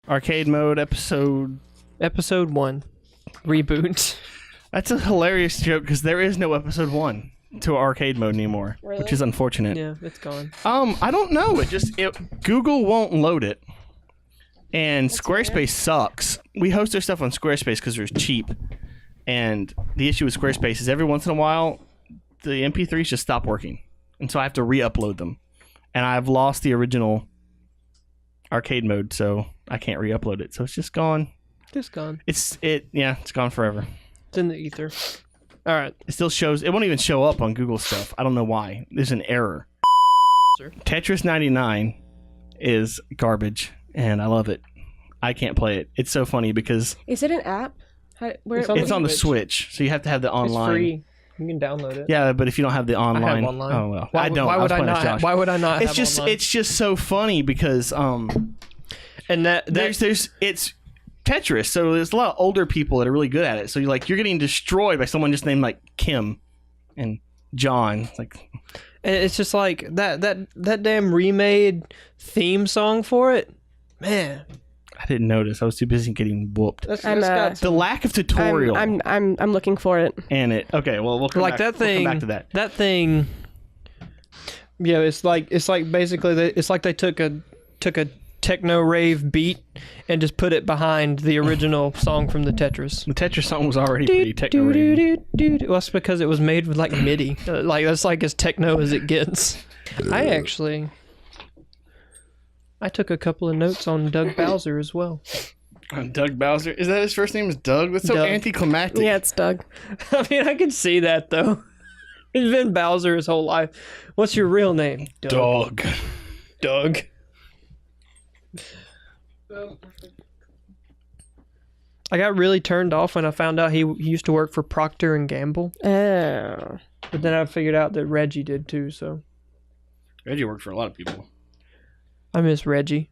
Arcade mode episode 1 reboot. That's a hilarious joke because there is no episode 1 to arcade mode anymore, which is unfortunate. Yeah, it's gone. I don't know. Google won't load it, and Squarespace sucks. We host our stuff on Squarespace because they're cheap, and the issue with Squarespace is every once in a while the MP3s just stop working, and so I have to re-upload them, and I've lost the original arcade mode, so I can't re-upload it. So it's just gone. Just gone. It's gone forever. It's in the ether. All right. It still shows. It won't even show up on Google stuff. I don't know why. There's an error. Tetris 99 is garbage, and I love it. I can't play it. It's so funny because... Is it an app? It's on the Switch, so you have to have the online. It's free. You can download it. Yeah, but if you don't have the online... I have online. Oh, well. Why would I not have online? It's just so funny because... and it's Tetris, so there's a lot of older people that are really good at it. So you're getting destroyed by someone just named like Kim and John. It's just like that damn remade theme song for it. Man, I didn't notice. I was too busy getting whooped. The lack of tutorial. I'm looking for it. And it. Okay, well we'll come back. That thing. We'll come back to that. That thing. Yeah, it's like basically it's like they took a techno rave beat and just put it behind the original song from the Tetris. The Tetris song was already pretty techno rave. Well, that's because it was made with like MIDI. That's like as techno as it gets. I took a couple of notes on Doug Bowser as well. On Doug Bowser? Is that his first name is Doug? That's so Doug. anticlimactic. Yeah, it's Doug. I mean, I can see that though. He's been Bowser his whole life. What's your real name? Doug. I got really turned off when I found out he used to work for Procter and Gamble. Oh. But then I figured out that Reggie did too, so. Reggie worked for a lot of people. I miss Reggie.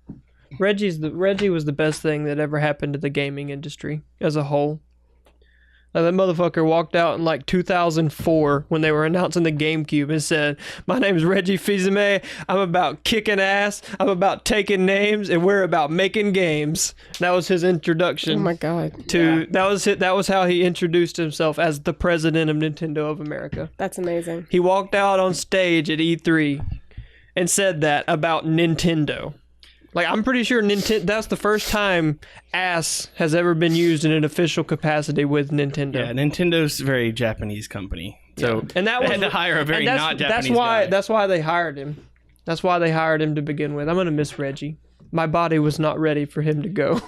Reggie was the best thing that ever happened to the gaming industry as a whole. That motherfucker walked out in like 2004 when they were announcing the GameCube and said, "My name is Reggie Fils-Aimé. I'm about kicking ass. I'm about taking names, and we're about making games." That was his introduction. Oh my god. That was how he introduced himself as the president of Nintendo of America. That's amazing. He walked out on stage at E3 and said that about Nintendo. Like, I'm pretty sure that's the first time ass has ever been used in an official capacity with Nintendo. Yeah, Nintendo's a very Japanese company. So yeah. And they had to hire a very not Japanese guy. That's why they hired him. That's why they hired him to begin with. I'm going to miss Reggie. My body was not ready for him to go.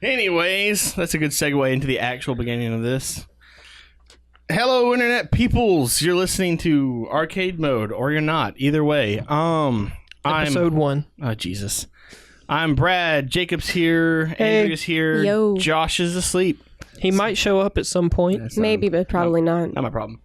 Anyways, that's a good segue into the actual beginning of this. Hello, Internet peoples. You're listening to Arcade Mode, or you're not. Either way. Episode 1. Oh, Jesus. I'm Brad. Jacob's here. Hey. Andrea's here. Yo. Josh is asleep. He might show up at some point. Maybe, but probably not. Not my problem.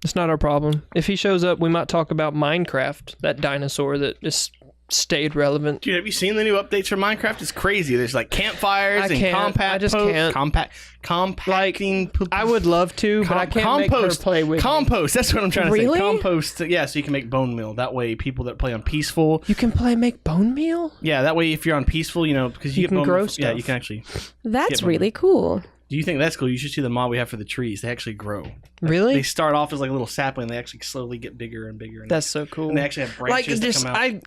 It's not our problem. If he shows up, we might talk about Minecraft, that dinosaur that just stayed relevant. Dude, have you seen the new updates for Minecraft? It's crazy. There's like campfires and compacting. I would love to, but I can't make her play with Compost. That's what I'm trying to Really? say. Compost. Yeah, so you can make bone meal. That way, people that play on peaceful. You can make bone meal? Yeah, that way if you're on peaceful, because you get can bone grow meal. stuff. Yeah, you can actually. That's really cool. Do you think that's cool? You should see the mod we have for the trees. They actually grow. Really? They start off as like a little sapling. They actually slowly get bigger and bigger. That's so cool. And they actually have branches that come out.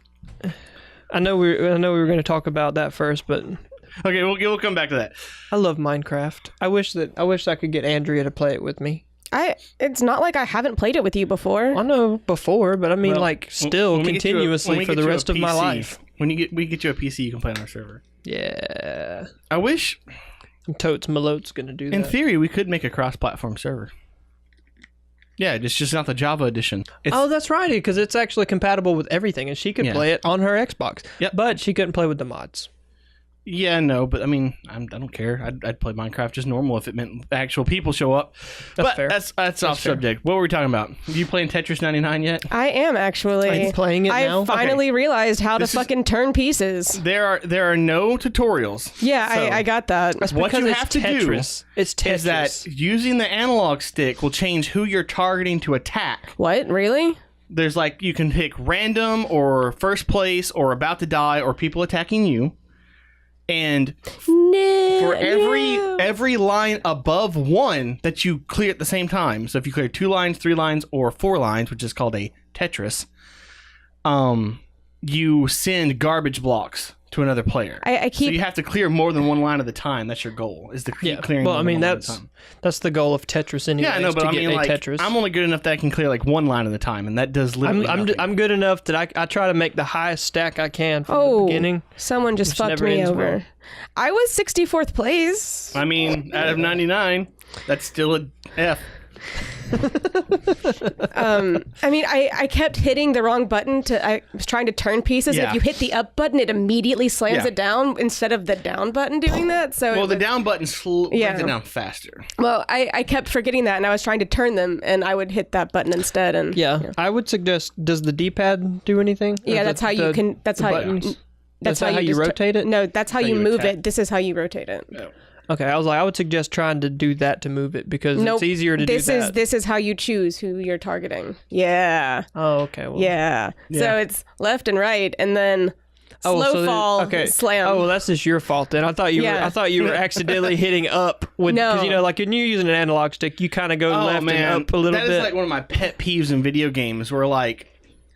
I know we were going to talk about that first, but okay, we'll come back to that. I love Minecraft. I wish I could get Andrea to play it with me. It's not like I haven't played it with you before. I know before, but I mean, still when continuously for the rest of my life. When we get you a PC, you can play on our server. Yeah. I wish. Totes Malote's gonna do that. In theory, we could make a cross-platform server. Yeah, it's just not the Java edition. That's right, because it's actually compatible with everything, and she could play it on her Xbox. Yep. But she couldn't play with the mods. Yeah, no, but I mean, I don't care. I'd play Minecraft just normal if it meant actual people show up. That's but fair. That's off subject. What were we talking about? Are you playing Tetris 99 yet? I am actually. Are you playing it now? I finally realized how to fucking turn pieces. There are no tutorials. Yeah, So I got that. That's what you have to do. It's Tetris. Is that using the analog stick will change who you're targeting to attack. What? Really? There's like you can pick random or first place or about to die or people attacking you. And for every line above 1 that you clear at the same time, so if you clear 2 lines, 3 lines, or 4 lines, which is called a Tetris, you send garbage blocks to another player. So you have to clear more than 1 line at a time. That's your goal, is to keep clearing well, more I mean, than 1 line at a time. That's the goal of Tetris anyway. Yeah, I know, but I mean, like, Tetris. I'm only good enough that I can clear like 1 line at a time, and that does literally nothing. I'm good enough that I try to make the highest stack I can from the beginning. Someone just fucked me over. Well. I was 64th place. I mean, out of 99, that's still a F. I mean, I kept hitting the wrong button. I was trying to turn pieces. Yeah. If you hit the up button, it immediately slams it down instead of the down button doing that. So the down button slams it down faster. Well, I kept forgetting that, and I was trying to turn them, and I would hit that button instead. And I would suggest. Does the D-pad do anything? Yeah, that's how you can. That's how you. That's how you rotate it? No, that's how you move it. This is how you rotate it. No. Okay, I would suggest trying to do that to move it because it's easier to do that. This is how you choose who you're targeting. Yeah. Oh, okay. Well, yeah. So it's left and right, and then slow fall, slam. Oh, well, that's just your fault then. I thought you were accidentally hitting up with because like when you're using an analog stick, you kind of go left and up a little bit. That is like one of my pet peeves in video games, where like.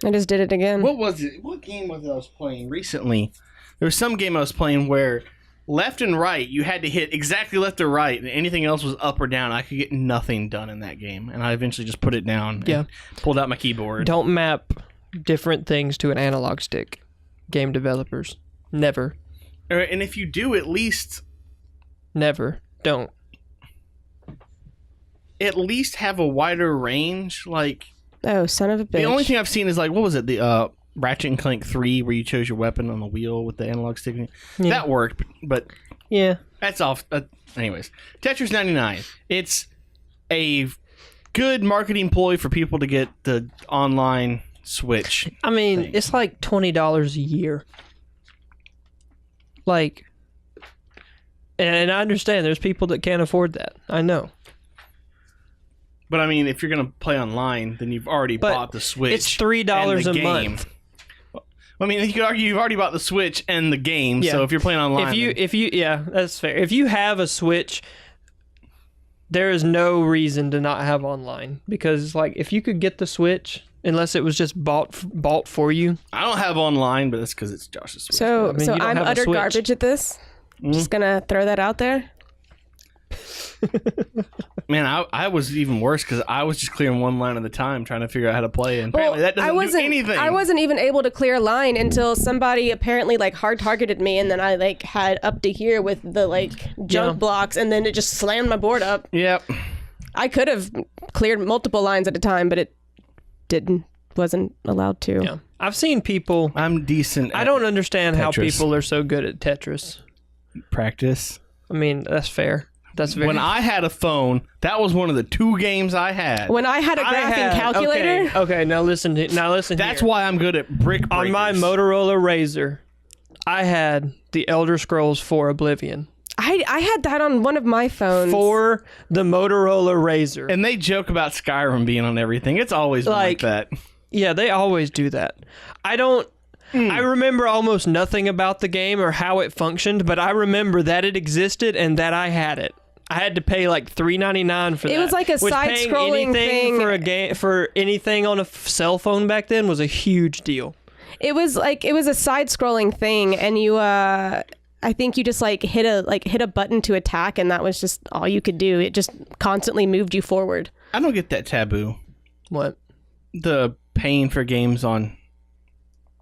I just did it again. What was it? What game was it I was playing recently? There was some game I was playing where left and right, you had to hit exactly left or right, and anything else was up or down. I could get nothing done in that game, and I eventually just put it down and pulled out my keyboard. Don't map different things to an analog stick, game developers. Never. And if you do, at least... Never. Don't. At least have a wider range, like... Oh, son of a bitch. The only thing I've seen is, like, what was it? The Ratchet and Clank 3, where you chose your weapon on the wheel with the analog stick. Yeah. That worked, but that's off. Anyways, Tetris 99. It's a good marketing ploy for people to get the online Switch. I mean, it's like $20 a year. Like, and I understand there's people that can't afford that. I know. But I mean, if you're going to play online, then you've already bought the Switch. It's $3 a month. I mean, you could argue you've already bought the Switch and the game. Yeah. So if you're playing online, if you that's fair. If you have a Switch, there is no reason to not have online, because like if you could get the Switch, unless it was just bought for you. I don't have online, but that's because it's Josh's Switch. So I'm utter garbage at this. Just gonna throw that out there. Man, I was even worse because I was just clearing 1 line at a time trying to figure out how to play, and apparently that doesn't do anything. I wasn't even able to clear a line until somebody apparently like hard targeted me, and then I like had up to here with the like jump blocks, and then it just slammed my board up. Yep. I could have cleared multiple lines at a time, but it wasn't allowed to. Yeah. I've seen people. I'm decent. I don't understand how people are so good at Tetris. Practice. I mean, that's fair. That's very... When I had a phone, that was one of the 2 games I had. When I had a graphing calculator. Okay, now listen. That's why I'm good at brick breakers. On my Motorola Razr, I had the Elder Scrolls 4 Oblivion. I had that on one of my phones. For the Motorola Razr. And they joke about Skyrim being on everything. It's always been like that. Yeah, they always do that. I remember almost nothing about the game or how it functioned, but I remember that it existed and that I had it. I had to pay like $3.99 for that. It was like a side-scrolling thing for a game, for anything on a cell phone back then was a huge deal. It was a side-scrolling thing, and you I think you just like hit a button to attack, and that was just all you could do. It just constantly moved you forward. I don't get that taboo. What? The paying for games on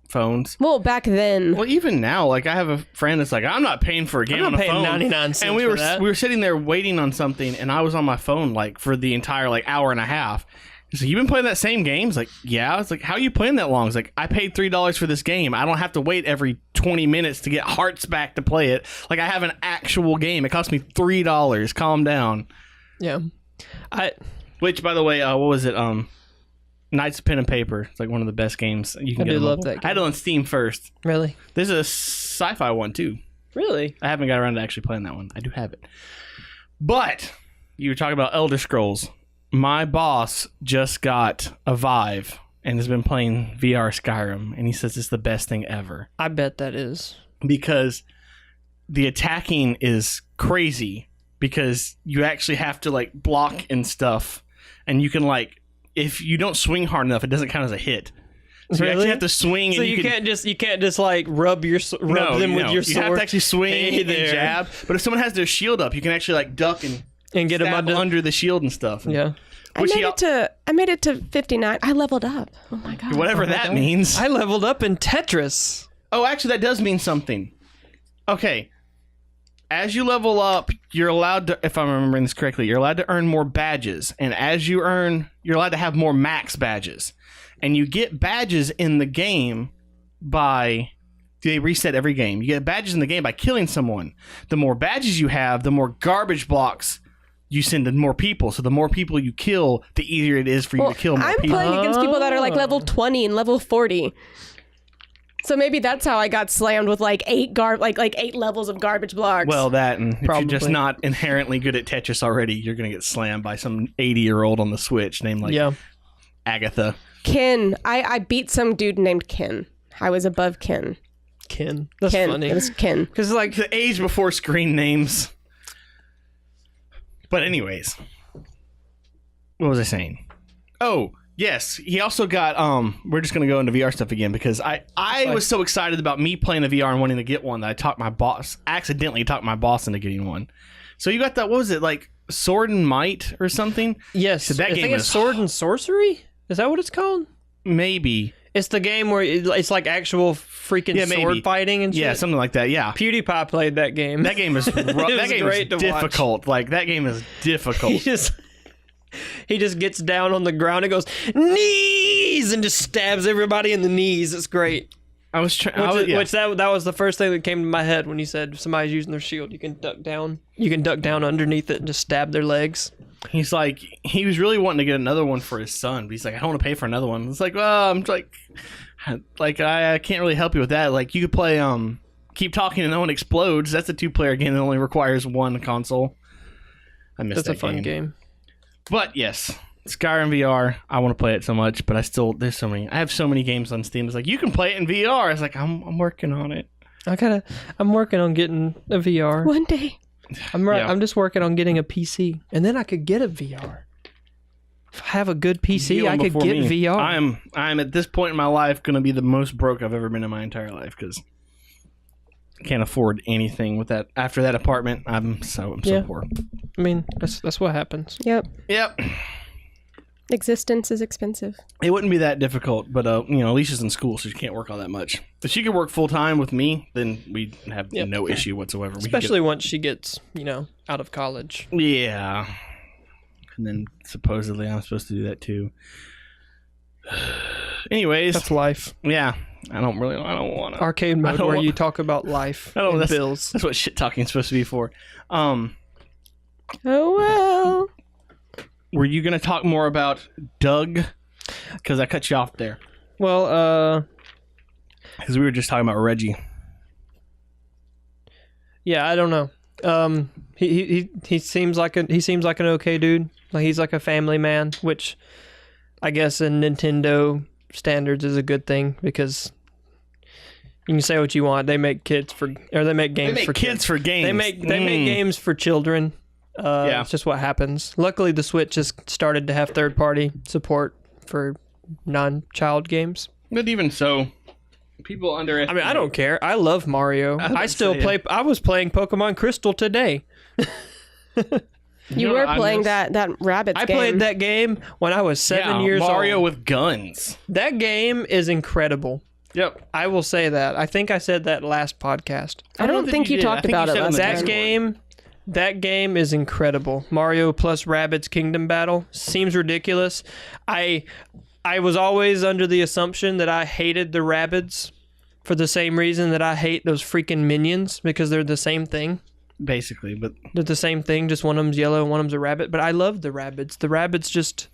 phones. Well, back then. Well, even now, like I have a friend that's like, I'm not paying for a game on a phone. I'm not paying 99 cents and we were sitting there waiting on something, and I was on my phone like for the entire like hour and a half. He's like, you've been playing that same game? It's like, yeah. It's like, how are you playing that long? It's like, I paid $3 for this game. I don't have to wait every 20 minutes to get hearts back to play it. Like, I have an actual game. It cost me $3. Calm down. Yeah. Which, by the way, what was it? Knights of Pen and Paper. It's like one of the best games you can get. I do love that game. I had it on Steam first. Really? There's a sci-fi one, too. Really? I haven't got around to actually playing that one. I do have it. But, you were talking about Elder Scrolls. My boss just got a Vive and has been playing VR Skyrim, and he says it's the best thing ever. I bet that is. Because the attacking is crazy, because you actually have to like block and stuff, and you can like, if you don't swing hard enough, it doesn't count as a hit. So you actually have to swing. So and you can't just like rub them with your sword. You have to actually swing Hey and there. jab. But if someone has their shield up, you can actually like duck and get them stab under the shield and stuff. Yeah. I made it to 59. I leveled up. Oh my god. Whatever that means. I leveled up in Tetris. Oh, actually, that does mean something. Okay. As you level up, you're allowed to, if I'm remembering this correctly, you're allowed to earn more badges. And as you earn, you're allowed to have more max badges. And you get badges in the game they reset every game. You get badges in the game by killing someone. The more badges you have, the more garbage blocks you send to more people. So the more people you kill, the easier it is for you to kill more people. I'm playing against people that are like level 20 and level 40. So maybe that's how I got slammed with like 8 levels of garbage blocks. Well, that, and if Probably. you're just not inherently good at Tetris already, you're going to get slammed by some 80-year-old on the Switch named like Agatha. Kin. I beat some dude named Kin. I was above Kin. Kin. That's Kin. funny. It was Kin. Because like the age before screen names. But anyways, what was I saying? Oh, yes. He also got, we're just going to go into VR stuff again because I was so excited about me playing the VR and wanting to get one that I accidentally talked my boss into getting one. So you got that, what was it, like Sword and Might or something? Yes. So that I game think it's is Sword and Sorcery? Is that what it's called? Maybe. It's the game where it's like actual freaking sword fighting and shit. Yeah, something like that. Yeah. PewDiePie played that game. That game is that game is difficult. Like that game is difficult. He just gets down on the ground and goes knees and just stabs everybody in the knees. It's great. I was trying. That was the first thing that came to my head when you said if somebody's using their shield, you can duck down. You can duck down underneath it and just stab their legs. He's like, he was really wanting to get another one for his son, but he's like, I don't want to pay for another one. It's like, well, I'm like, I can't really help you with that. Like, you could play Keep Talking and No One Explodes. That's a 2-player game that only requires one console. I missed that game. That's a fun game. But yes, Skyrim VR. I want to play it so much, but there's so many. I have so many games on Steam. It's like, you can play it in VR. It's like, I'm working on it. I'm working on getting a VR. One day. I'm just working on getting a PC, and then I could get a VR. If I have a good PC, I could get VR. I'm at this point in my life going to be the most broke I've ever been in my entire life because I can't afford anything with that. After that apartment, I'm so poor. I mean, that's what happens. Yep. Yep. Existence is expensive. It wouldn't be that difficult, but Alicia's in school, so she can't work all that much. If she could work full time with me, then we'd have no issue whatsoever. Especially once she gets, out of college. Yeah. And then supposedly I'm supposed to do that too. Anyways, that's life. Yeah. I don't want to. Arcade mode where you talk about life and bills. That's what shit talking is supposed to be for. Oh, well. Were you going to talk more about Doug? Because I cut you off there. Well, because we were just talking about Reggie. Yeah, I don't know. He seems like an okay dude. Like he's like a family man, which I guess in Nintendo standards is a good thing because you can say what you want. They make games for kids. They make games. They make games for children. It's just what happens. Luckily, the Switch has started to have third-party support for non-child games. But even so, people underestimate. I mean, I don't care. I love Mario. I still play. I was playing Pokemon Crystal today. You were playing that Rabbids game. I played that game when I was 7 years old. Mario with guns. That game is incredible. Yep. I will say that. I think I said that last podcast. I don't think you talked about it last time. That game is incredible. Mario plus Rabbids Kingdom Battle seems ridiculous. I was always under the assumption that I hated the Rabbids for the same reason that I hate those freaking minions because they're the same thing. Basically, but they're the same thing. Just one of them's yellow and one of them's a rabbit. But I love the Rabbids. The Rabbids just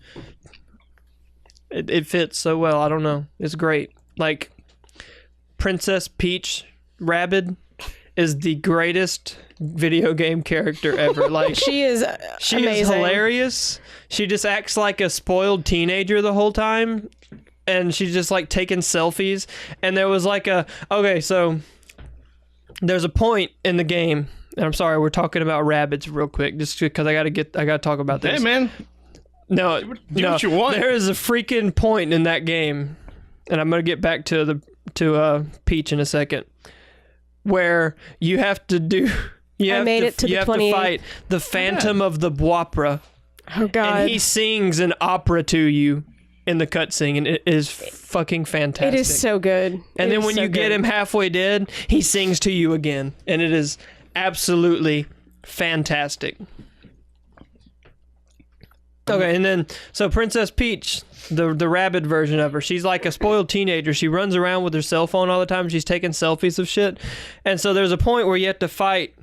it fits so well. I don't know. It's great. Like Princess Peach Rabbid is the greatest video game character ever. Like she is hilarious. She just acts like a spoiled teenager the whole time. and she's just like taking selfies. And there was like so there's a point in the game, and I'm sorry, we're talking about rabbits real quick, just because I gotta talk about this. Hey, man. No, Do what you want. There is a freaking point in that game, and I'm gonna get back to Peach in a second, where you have to do. You have to fight the Phantom of the Boopra. Oh God! And he sings an opera to you in the cutscene, and it is fucking fantastic. It is so good. And then when you get him halfway dead, he sings to you again, and it is absolutely fantastic. Okay, and then so Princess Peach, the rabbit version of her, she's like a spoiled teenager. She runs around with her cell phone all the time. She's taking selfies of shit, and so there's a point where you have to fight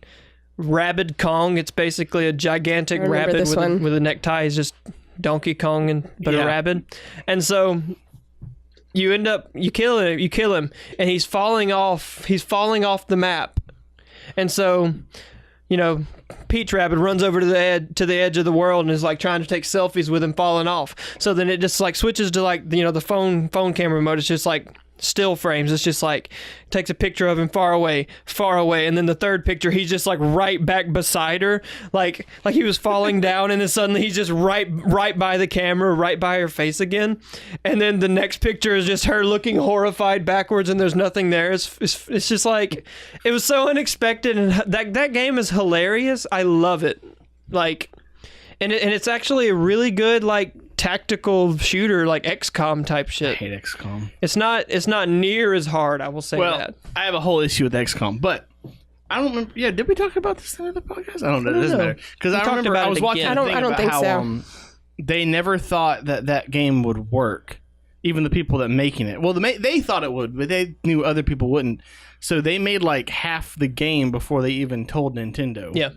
Rabid Kong. It's basically a gigantic rabbit with a necktie. He's just Donkey Kong but a rabbit. And so you kill him, and he's falling off the map. And so, Peach Rabbit runs over to the edge of the world and is like trying to take selfies with him falling off. So then it just like switches to like the phone camera mode. It's just like still frames. It's just like takes a picture of him far away, and then the third picture he's just like right back beside her, like he was falling down, and then suddenly he's just right by the camera, right by her face again, and then the next picture is just her looking horrified backwards, and there's nothing there. It's just like, it was so unexpected, and that game is hilarious. I love it, and it's actually a really good tactical shooter, like XCOM type shit. I hate XCOM. It's not near as hard, I will say that. I have a whole issue with XCOM, but I don't remember. Yeah, did we talk about this in the podcast? I don't know. It doesn't matter. Because I remember I was watching a thing about how they never thought that game would work. Even the people that making it. Well, they thought it would, but they knew other people wouldn't. So they made like half the game before they even told Nintendo. Yeah.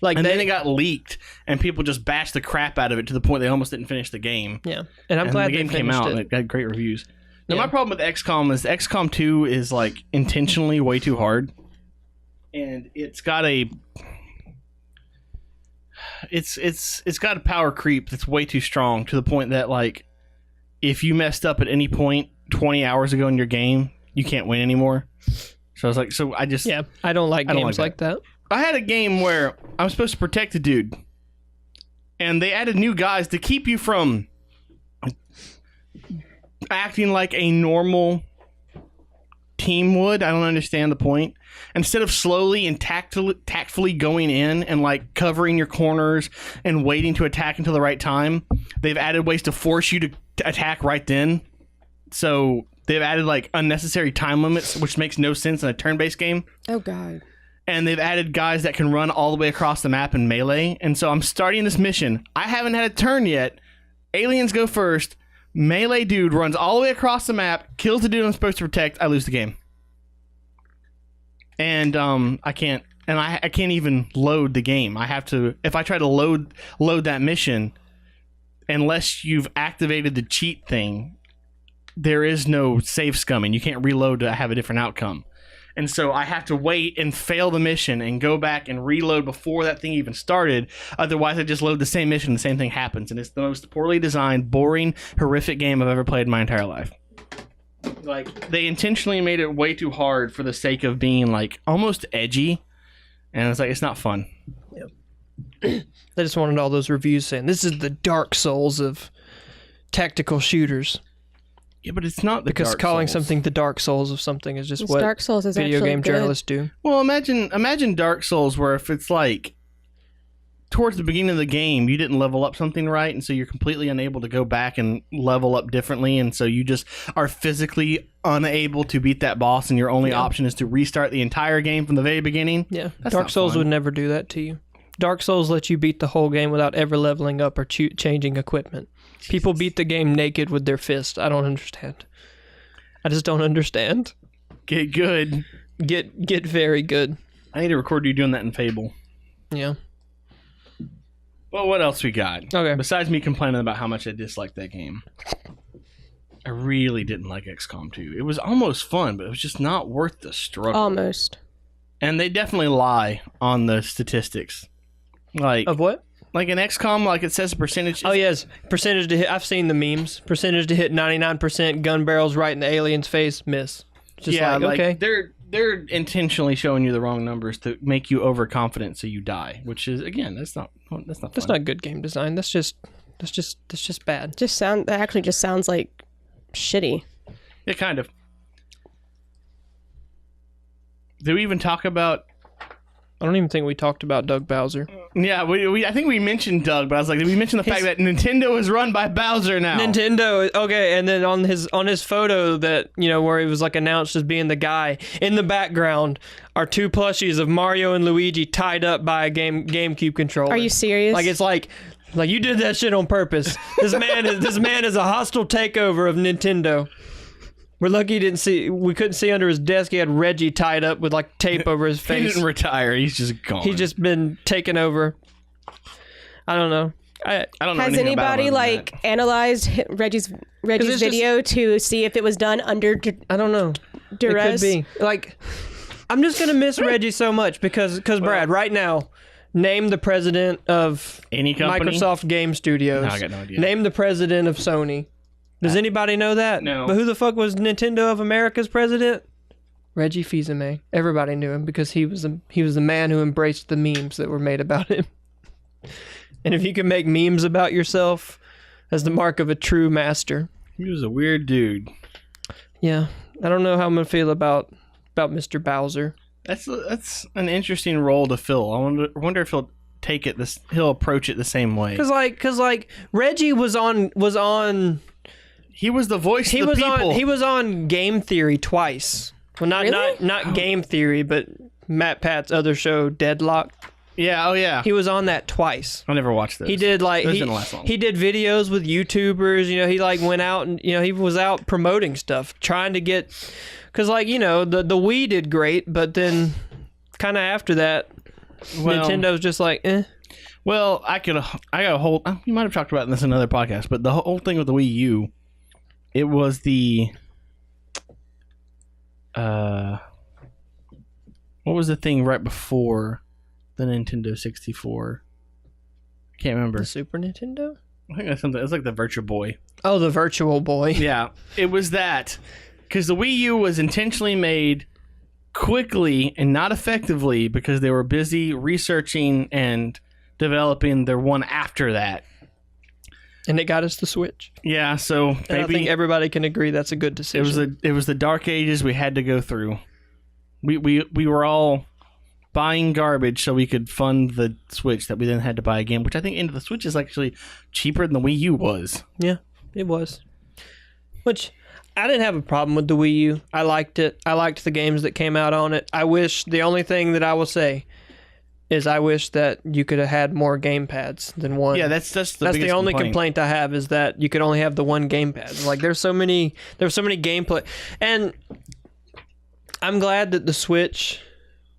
And then it got leaked, and people just bashed the crap out of it to the point they almost didn't finish the game. Yeah, and I'm glad the game came out and it got great reviews. Now, my problem with XCOM is XCOM 2 is like intentionally way too hard, and it's got a power creep that's way too strong to the point that like if you messed up at any point 20 hours ago in your game, you can't win anymore. So I was like, I don't like games like that. I had a game where I'm supposed to protect a dude, and they added new guys to keep you from acting like a normal team would. I don't understand the point. Instead of slowly and tactfully going in and like covering your corners and waiting to attack until the right time, they've added ways to force you to attack right then. So they've added like unnecessary time limits, which makes no sense in a turn-based game. Oh, God. And they've added guys that can run all the way across the map in melee. And so I'm starting this mission. I haven't had a turn yet. Aliens go first. Melee dude runs all the way across the map, kills the dude I'm supposed to protect. I lose the game. And I can't even load the game. I have to, if I try to load that mission, unless you've activated the cheat thing, there is no save scumming. You can't reload to have a different outcome. And so I have to wait and fail the mission and go back and reload before that thing even started. Otherwise, I just load the same mission and the same thing happens. And it's the most poorly designed, boring, horrific game I've ever played in my entire life. Like, they intentionally made it way too hard for the sake of being, like, almost edgy. And it's like, it's not fun. Yep. They just wanted all those reviews saying, this is the Dark Souls of tactical shooters. Yeah, but it's not the because Dark calling Souls. Something the Dark Souls of something is just what Dark Souls is video game good. journalists do. Well, imagine Dark Souls where if it's like towards the beginning of the game you didn't level up something right, and so you're completely unable to go back and level up differently, and so you just are physically unable to beat that boss, and your only option is to restart the entire game from the very beginning. Yeah, Dark Souls would never do that to you. Dark Souls lets you beat the whole game without ever leveling up or changing equipment. Jesus. People beat the game naked with their fist. I don't understand. I just don't understand. Get good. Get very good. I need to record you doing that in Fable. Yeah. Well, what else we got? Okay. Besides me complaining about how much I disliked that game, I really didn't like XCOM 2. It was almost fun, but it was just not worth the struggle. Almost. And they definitely lie on the statistics. Like, of what? like in XCOM, like it says a percentage. Oh yes, percentage to hit. I've seen the memes. Percentage to hit 99%. Gun barrels right in the alien's face. Miss. Just yeah, like, okay. They're intentionally showing you the wrong numbers to make you overconfident, so you die. Which is again, that's not fun. That's not good game design. That's just bad. That actually just sounds like shitty. Yeah, kind of. Did we even talk about? I don't even think we talked about Doug Bowser. Yeah, I think we mentioned Doug, but I was like, did we mention the fact that Nintendo is run by Bowser now? Nintendo, okay, and then on his photo that, you know, where he was like announced as being the guy, in the background are 2 plushies of Mario and Luigi tied up by a GameCube controller. Are you serious? Like it's like you did that shit on purpose. This man is a hostile takeover of Nintendo. We're lucky we couldn't see under his desk. He had Reggie tied up with like tape over his face. He didn't retire. He's just gone. He's just been taken over. I don't know. I don't know. Has anybody like analyzed Reggie's video to see if it was done under I don't know. duress? It could be. Like, I'm just gonna miss Reggie so much because Brad, right now, name the president of any company? Microsoft Game Studios. No, I got no idea. Name the president of Sony. Does anybody know that? No. But who the fuck was Nintendo of America's president? Reggie Fils-Aimé. Everybody knew him because he was the man who embraced the memes that were made about him. And if you can make memes about yourself, that's the mark of a true master. He was a weird dude. Yeah, I don't know how I'm gonna feel about Mr. Bowser. That's an interesting role to fill. I wonder if he'll take it he'll approach it the same way. Cause like Reggie was on. He was the voice of the people. He was on Game Theory twice. Well, not Game Theory, but Matt Pat's other show, Deadlock. Yeah. Oh yeah. He was on that twice. I never watched this. He did like didn't last long. He did videos with YouTubers. You know, he like went out and he was out promoting stuff, trying to get. Cause like the Wii did great, but then kind of after that, Nintendo's just like eh. Well, I got a whole. You might have talked about this in another podcast, but the whole thing with the Wii U. It was the what was the thing right before the Nintendo 64? I can't remember. The Super Nintendo? I think that's something. It was like the Virtual Boy. Oh, the Virtual Boy. Yeah, it was that because the Wii U was intentionally made quickly and not effectively because they were busy researching and developing their one after that. And it got us the Switch. Yeah, so and I think everybody can agree that's a good decision. It was the dark ages we had to go through. We were all buying garbage so we could fund the Switch that we then had to buy again, which I think into the Switch is actually cheaper than the Wii U was. Yeah, it was. Which I didn't have a problem with the Wii U. I liked it. I liked the games that came out on it. The only thing that I will say is I wish that you could have had more gamepads than one. Yeah, that's the only complaint I have is that you could only have the one gamepad. Like there's so many gameplay, and I'm glad that the Switch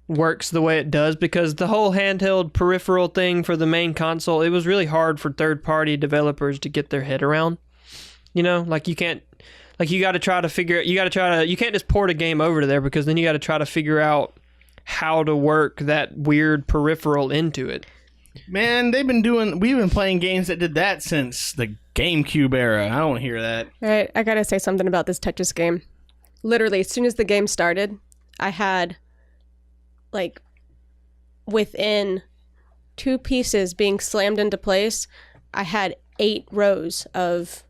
works the way it does because the whole handheld peripheral thing for the main console, it was really hard for third-party developers to get their head around. Like you can't, like you can't just port a game over to there because then you got to try to figure out how to work that weird peripheral into it. Man, we've been playing games that did that since the GameCube era. I don't hear that. All right, I gotta say something about this Tetris game. Literally, as soon as the game started, I had, like, within 2 pieces being slammed into place, I had 8 rows of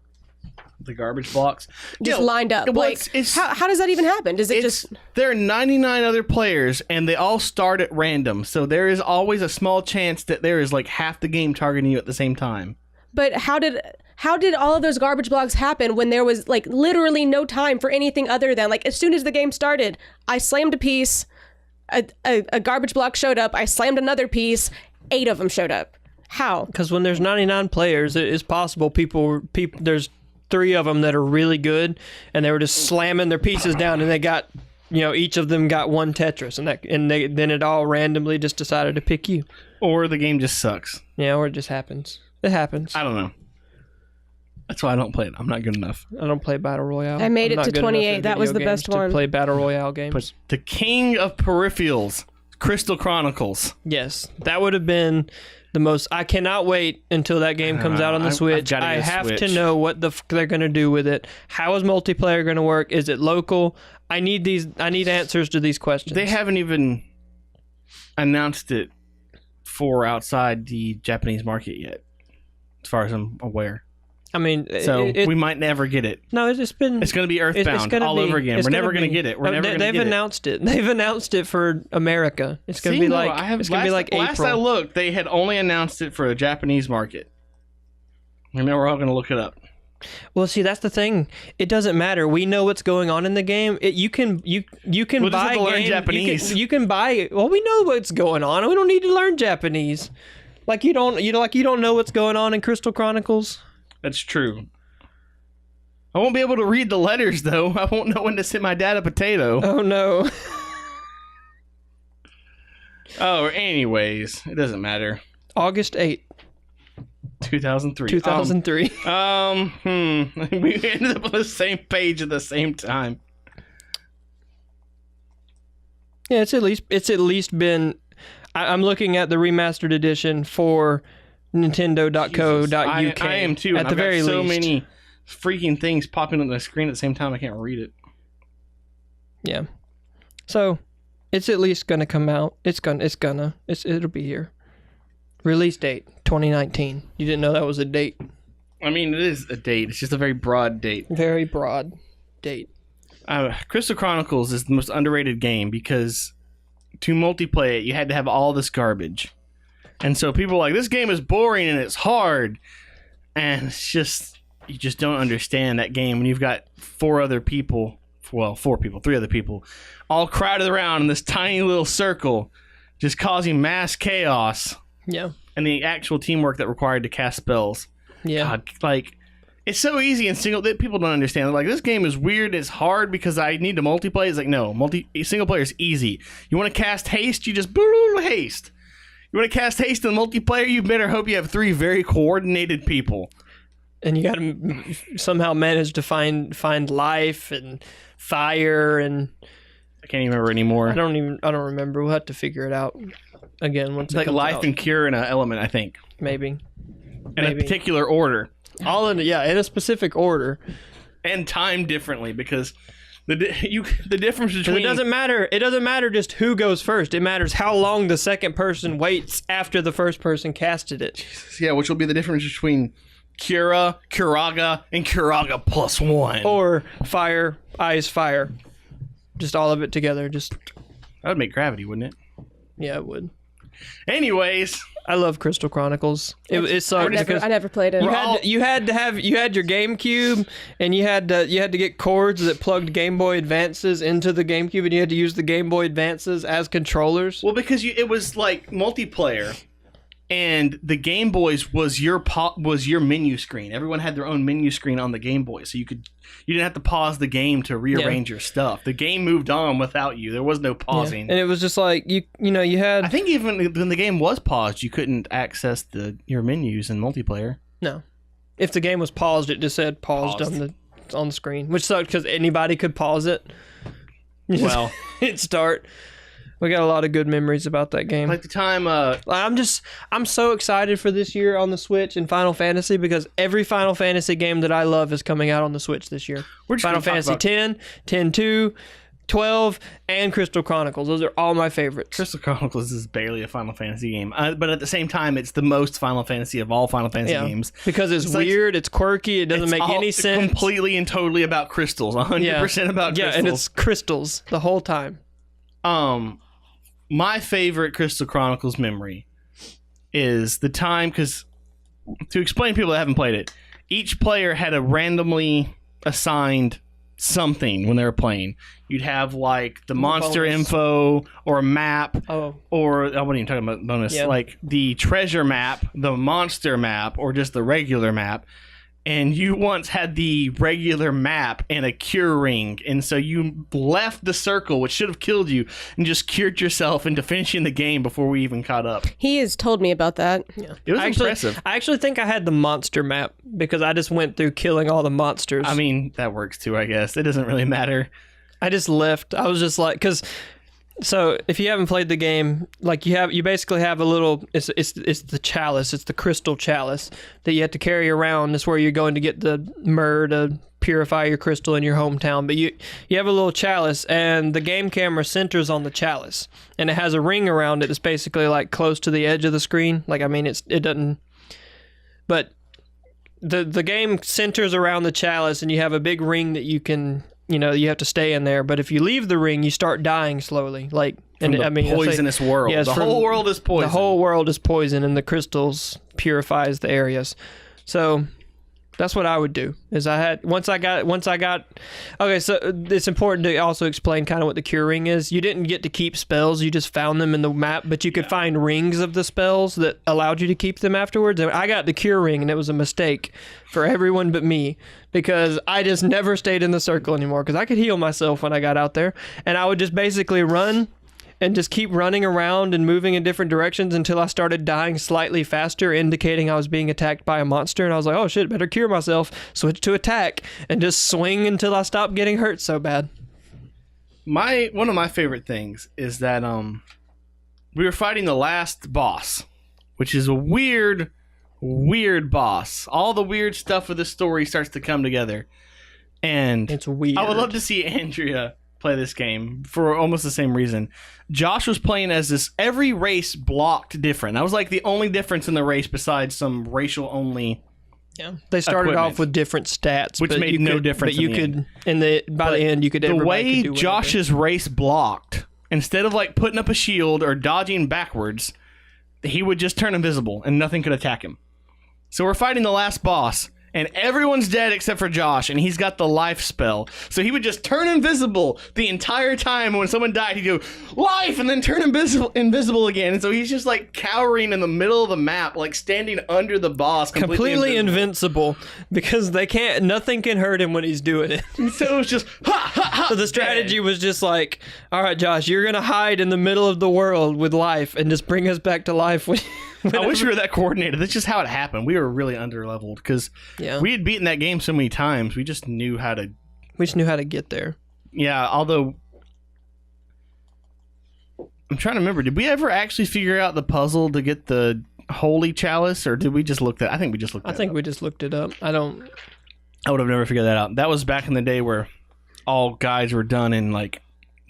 the garbage blocks just lined up. Well, like, how does that even happen? Does it just... There are 99 other players, and they all start at random, so there is always a small chance that there is, like, half the game targeting you at the same time. But how did all of those garbage blocks happen when there was, like, literally no time for anything other than, like, as soon as the game started, I slammed a piece, a garbage block showed up, I slammed another piece, 8 of them showed up. How? Because when there's 99 players, it is possible there's 3 of them that are really good, and they were just slamming their pieces down, and they got, each of them got 1 Tetris, then it all randomly just decided to pick you. Or the game just sucks. Yeah, or it just happens. It happens. I don't know. That's why I don't play it. I'm not good enough. I don't play Battle Royale. I made it to 28. That was the best one. To play Battle Royale games. But the king of peripherals, Crystal Chronicles. Yes, that would have been the most. I cannot wait until that game comes out on the Switch. I have to know what the they're going to do with it. How is multiplayer going to work? Is it local? I need answers to these questions. They haven't even announced it for outside the Japanese market yet, as far as I'm aware. I mean, so we might never get it. No, it's going to be Earthbound all over again. We're never going to get it. We're never going to get it. They've announced it. They've announced it for America. It's going to be like April. Last I looked, they had only announced it for a Japanese market. And now we're all going to look it up. Well, see, that's the thing. It doesn't matter. We know what's going on in the game. You can we'll buy learn Japanese. You can buy. Well, we know what's going on. We don't need to learn Japanese. Like you don't know what's going on in Crystal Chronicles. That's true. I won't be able to read the letters, though. I won't know when to send my dad a potato. Oh, no. Oh, anyways, it doesn't matter. August 8th. 2003. 2003. We ended up on the same page at the same time. Yeah, it's at least been... I'm looking at the remastered edition for Nintendo.co.uk. I am too. At the very least. So many freaking things popping on the screen at the same time, I can't read it. Yeah. So, it's at least gonna come out. It'll be here. Release date 2019. You didn't know that was a date. I mean, it is a date. It's just a very broad date. Very broad date. Crystal Chronicles is the most underrated game because to multiplayer it, you had to have all this garbage. And so people are like, this game is boring and it's hard. And it's just, you just don't understand that game when you've got three other people, all crowded around in this tiny little circle, just causing mass chaos. Yeah. And the actual teamwork that required to cast spells. Yeah. God, like, it's so easy in single that people don't understand. They're like, this game is weird, it's hard because I need to multiplayer. It's like, no, single player is easy. You want to cast haste, you just haste. You want to cast haste in multiplayer, you better hope you have 3 very coordinated people. And you got to somehow manage to find life and fire and... I can't even remember anymore. I don't remember. We'll have to figure it out again once it's like life out. And cure in an element, I think. Maybe. In a particular order. In a specific order. And timed differently because the difference between... It doesn't matter just who goes first. It matters how long the second person waits after the first person casted it. Jesus, yeah, which will be the difference between Cura, Curaga, and Curaga +1. Or fire, ice, fire. Just all of it together. That would make Gravity, wouldn't it? Yeah, it would. Anyways, I love Crystal Chronicles. It sucked because I never played it. You had your GameCube, and you had to get cords that plugged Game Boy Advances into the GameCube, and you had to use the Game Boy Advances as controllers. Well, because it was like multiplayer, and the Game Boys was your menu screen. Everyone had their own menu screen on the Game Boy, so you didn't have to pause the game to rearrange your stuff. The game moved on without you. There was no pausing. And it was just like you had. I think even when the game was paused, you couldn't access your menus in multiplayer. No, if the game was paused, it just said paused. on the screen, which sucked because anybody could pause it. Well, hit start. We got a lot of good memories about that game. Like the time... I'm so excited for this year on the Switch and Final Fantasy because every Final Fantasy game that I love is coming out on the Switch this year. Final Fantasy X, 10-2, 12, and Crystal Chronicles. Those are all my favorites. Crystal Chronicles is barely a Final Fantasy game. But at the same time, it's the most Final Fantasy of all Final Fantasy games. Because it's weird, it's quirky, it doesn't make any sense. Completely and totally about crystals. 100% about crystals. Yeah, and it's crystals the whole time. My favorite Crystal Chronicles memory is the time, because to explain to people that haven't played it, each player had a randomly assigned something when they were playing. You'd have like the monster info or a map or I wasn't even talking about bonus, like the treasure map, the monster map, or just the regular map. And you once had the regular map and a cure ring. And so you left the circle, which should have killed you, and just cured yourself into finishing the game before we even caught up. He has told me about that. Yeah. It was impressive. I actually think I had the monster map because I just went through killing all the monsters. I mean, that works too, I guess. It doesn't really matter. I just left. I was just like, because So if you haven't played the game, like you basically have a little. It's the chalice. It's the crystal chalice that you have to carry around. That's where you're going to get the myrrh to purify your crystal in your hometown. But you have a little chalice, and the game camera centers on the chalice, and it has a ring around it. That's basically like close to the edge of the screen. Like I mean, it doesn't. But the game centers around the chalice, and you have a big ring that you can. You have to stay in there, but if you leave the ring, you start dying slowly. Like, poisonous world. Yeah, the whole world is poison. The whole world is poison, and the crystals purifies the areas. So that's what I would do. Is once I got. Okay, so it's important to also explain kind of what the cure ring is. You didn't get to keep spells; you just found them in the map, but you could find rings of the spells that allowed you to keep them afterwards. And I got the cure ring, and it was a mistake for everyone but me because I just never stayed in the circle anymore because I could heal myself when I got out there, and I would just basically run. And just keep running around and moving in different directions until I started dying slightly faster, indicating I was being attacked by a monster. And I was like, oh shit, better cure myself, switch to attack, and just swing until I stopped getting hurt so bad. One of my favorite things is that we were fighting the last boss, which is a weird boss. All the weird stuff of the story starts to come together. And it's weird. I would love to see Andrea play this game for almost the same reason. Josh was playing as this, every race blocked different. That was like the only difference in the race besides some racial only. Yeah, they started off with different stats, which made no difference. But you could, by the end, you could. The way Josh's race blocked, instead of like putting up a shield or dodging backwards, he would just turn invisible and nothing could attack him. So we're fighting the last boss. And everyone's dead except for Josh, and he's got the life spell. So he would just turn invisible the entire time. When someone died, he'd go, life, and then turn invisible again. And so he's just like cowering in the middle of the map, like standing under the boss. Completely invincible, because nothing can hurt him when he's doing it. And so it was just, ha, ha, ha. So the strategy was just like, all right, Josh, you're going to hide in the middle of the world with life and just bring us back to life when I wish we were that coordinated. That's just how it happened. We were really under-leveled because we had beaten that game so many times. We just knew how to... We just knew how to get there. Yeah, although... I'm trying to remember. Did we ever actually figure out the puzzle to get the Holy Chalice, or did we just look that? I think we just looked. We just looked it up. I would have never figured that out. That was back in the day where all guides were done in like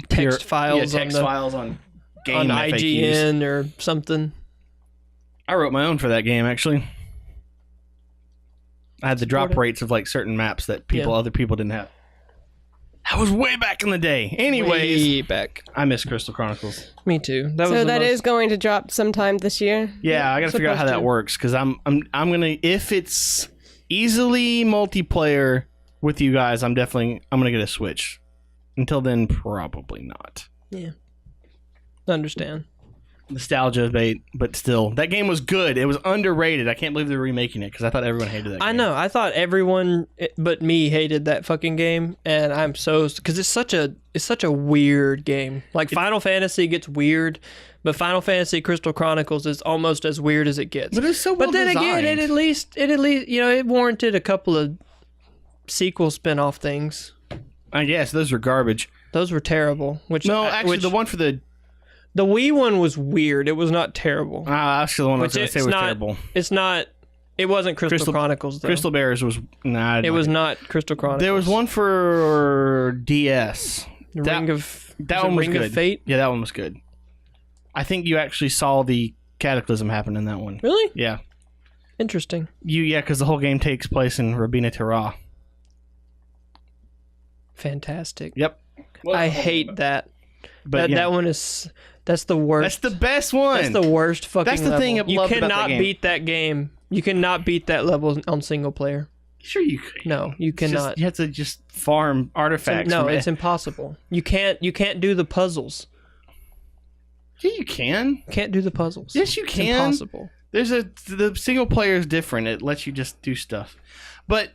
text files on game on IGN or something. I wrote my own for that game, actually. I had the drop rates of like certain maps that other people didn't have. That was way back in the day. Anyways, way back. I miss Crystal Chronicles. Me too. That is going to drop sometime this year. Yeah, I got to figure out how that works because I'm gonna, if it's easily multiplayer with you guys, I'm gonna get a Switch. Until then, probably not. Yeah, I understand. Nostalgia bait, but still, that game was good. It was underrated. I can't believe they're remaking it because I thought everyone hated that game. I know. I thought everyone but me hated that fucking game, and I'm so because it's such a weird game. Like Final Fantasy gets weird, but Final Fantasy Crystal Chronicles is almost as weird as it gets. But it's so well designed. But then again, it at least it warranted a couple of sequel spin-off things. I guess those were garbage. Those were terrible. The one for the Wii one was weird. It was not terrible. Actually, the one I was going to say was terrible. It's not. It wasn't Crystal Chronicles, though. Crystal Bears was not. It was not Crystal Chronicles. There was one for DS. Ring of Fate? Yeah, that one was good. I think you actually saw the cataclysm happen in that one. Really? Yeah. Interesting. Because the whole game takes place in Rabina Terra. Fantastic. Yep. I hate that. But that one is... That's the worst. That's the best one. That's the worst fucking level. That's the thing I love about that game. You cannot beat that game. You cannot beat that level on single player. Sure you could. No, you cannot. You have to just farm artifacts. It's impossible. You can't do the puzzles. Yeah, you can. You can't do the puzzles. Yes, you can. It's impossible. The single player is different. It lets you just do stuff. But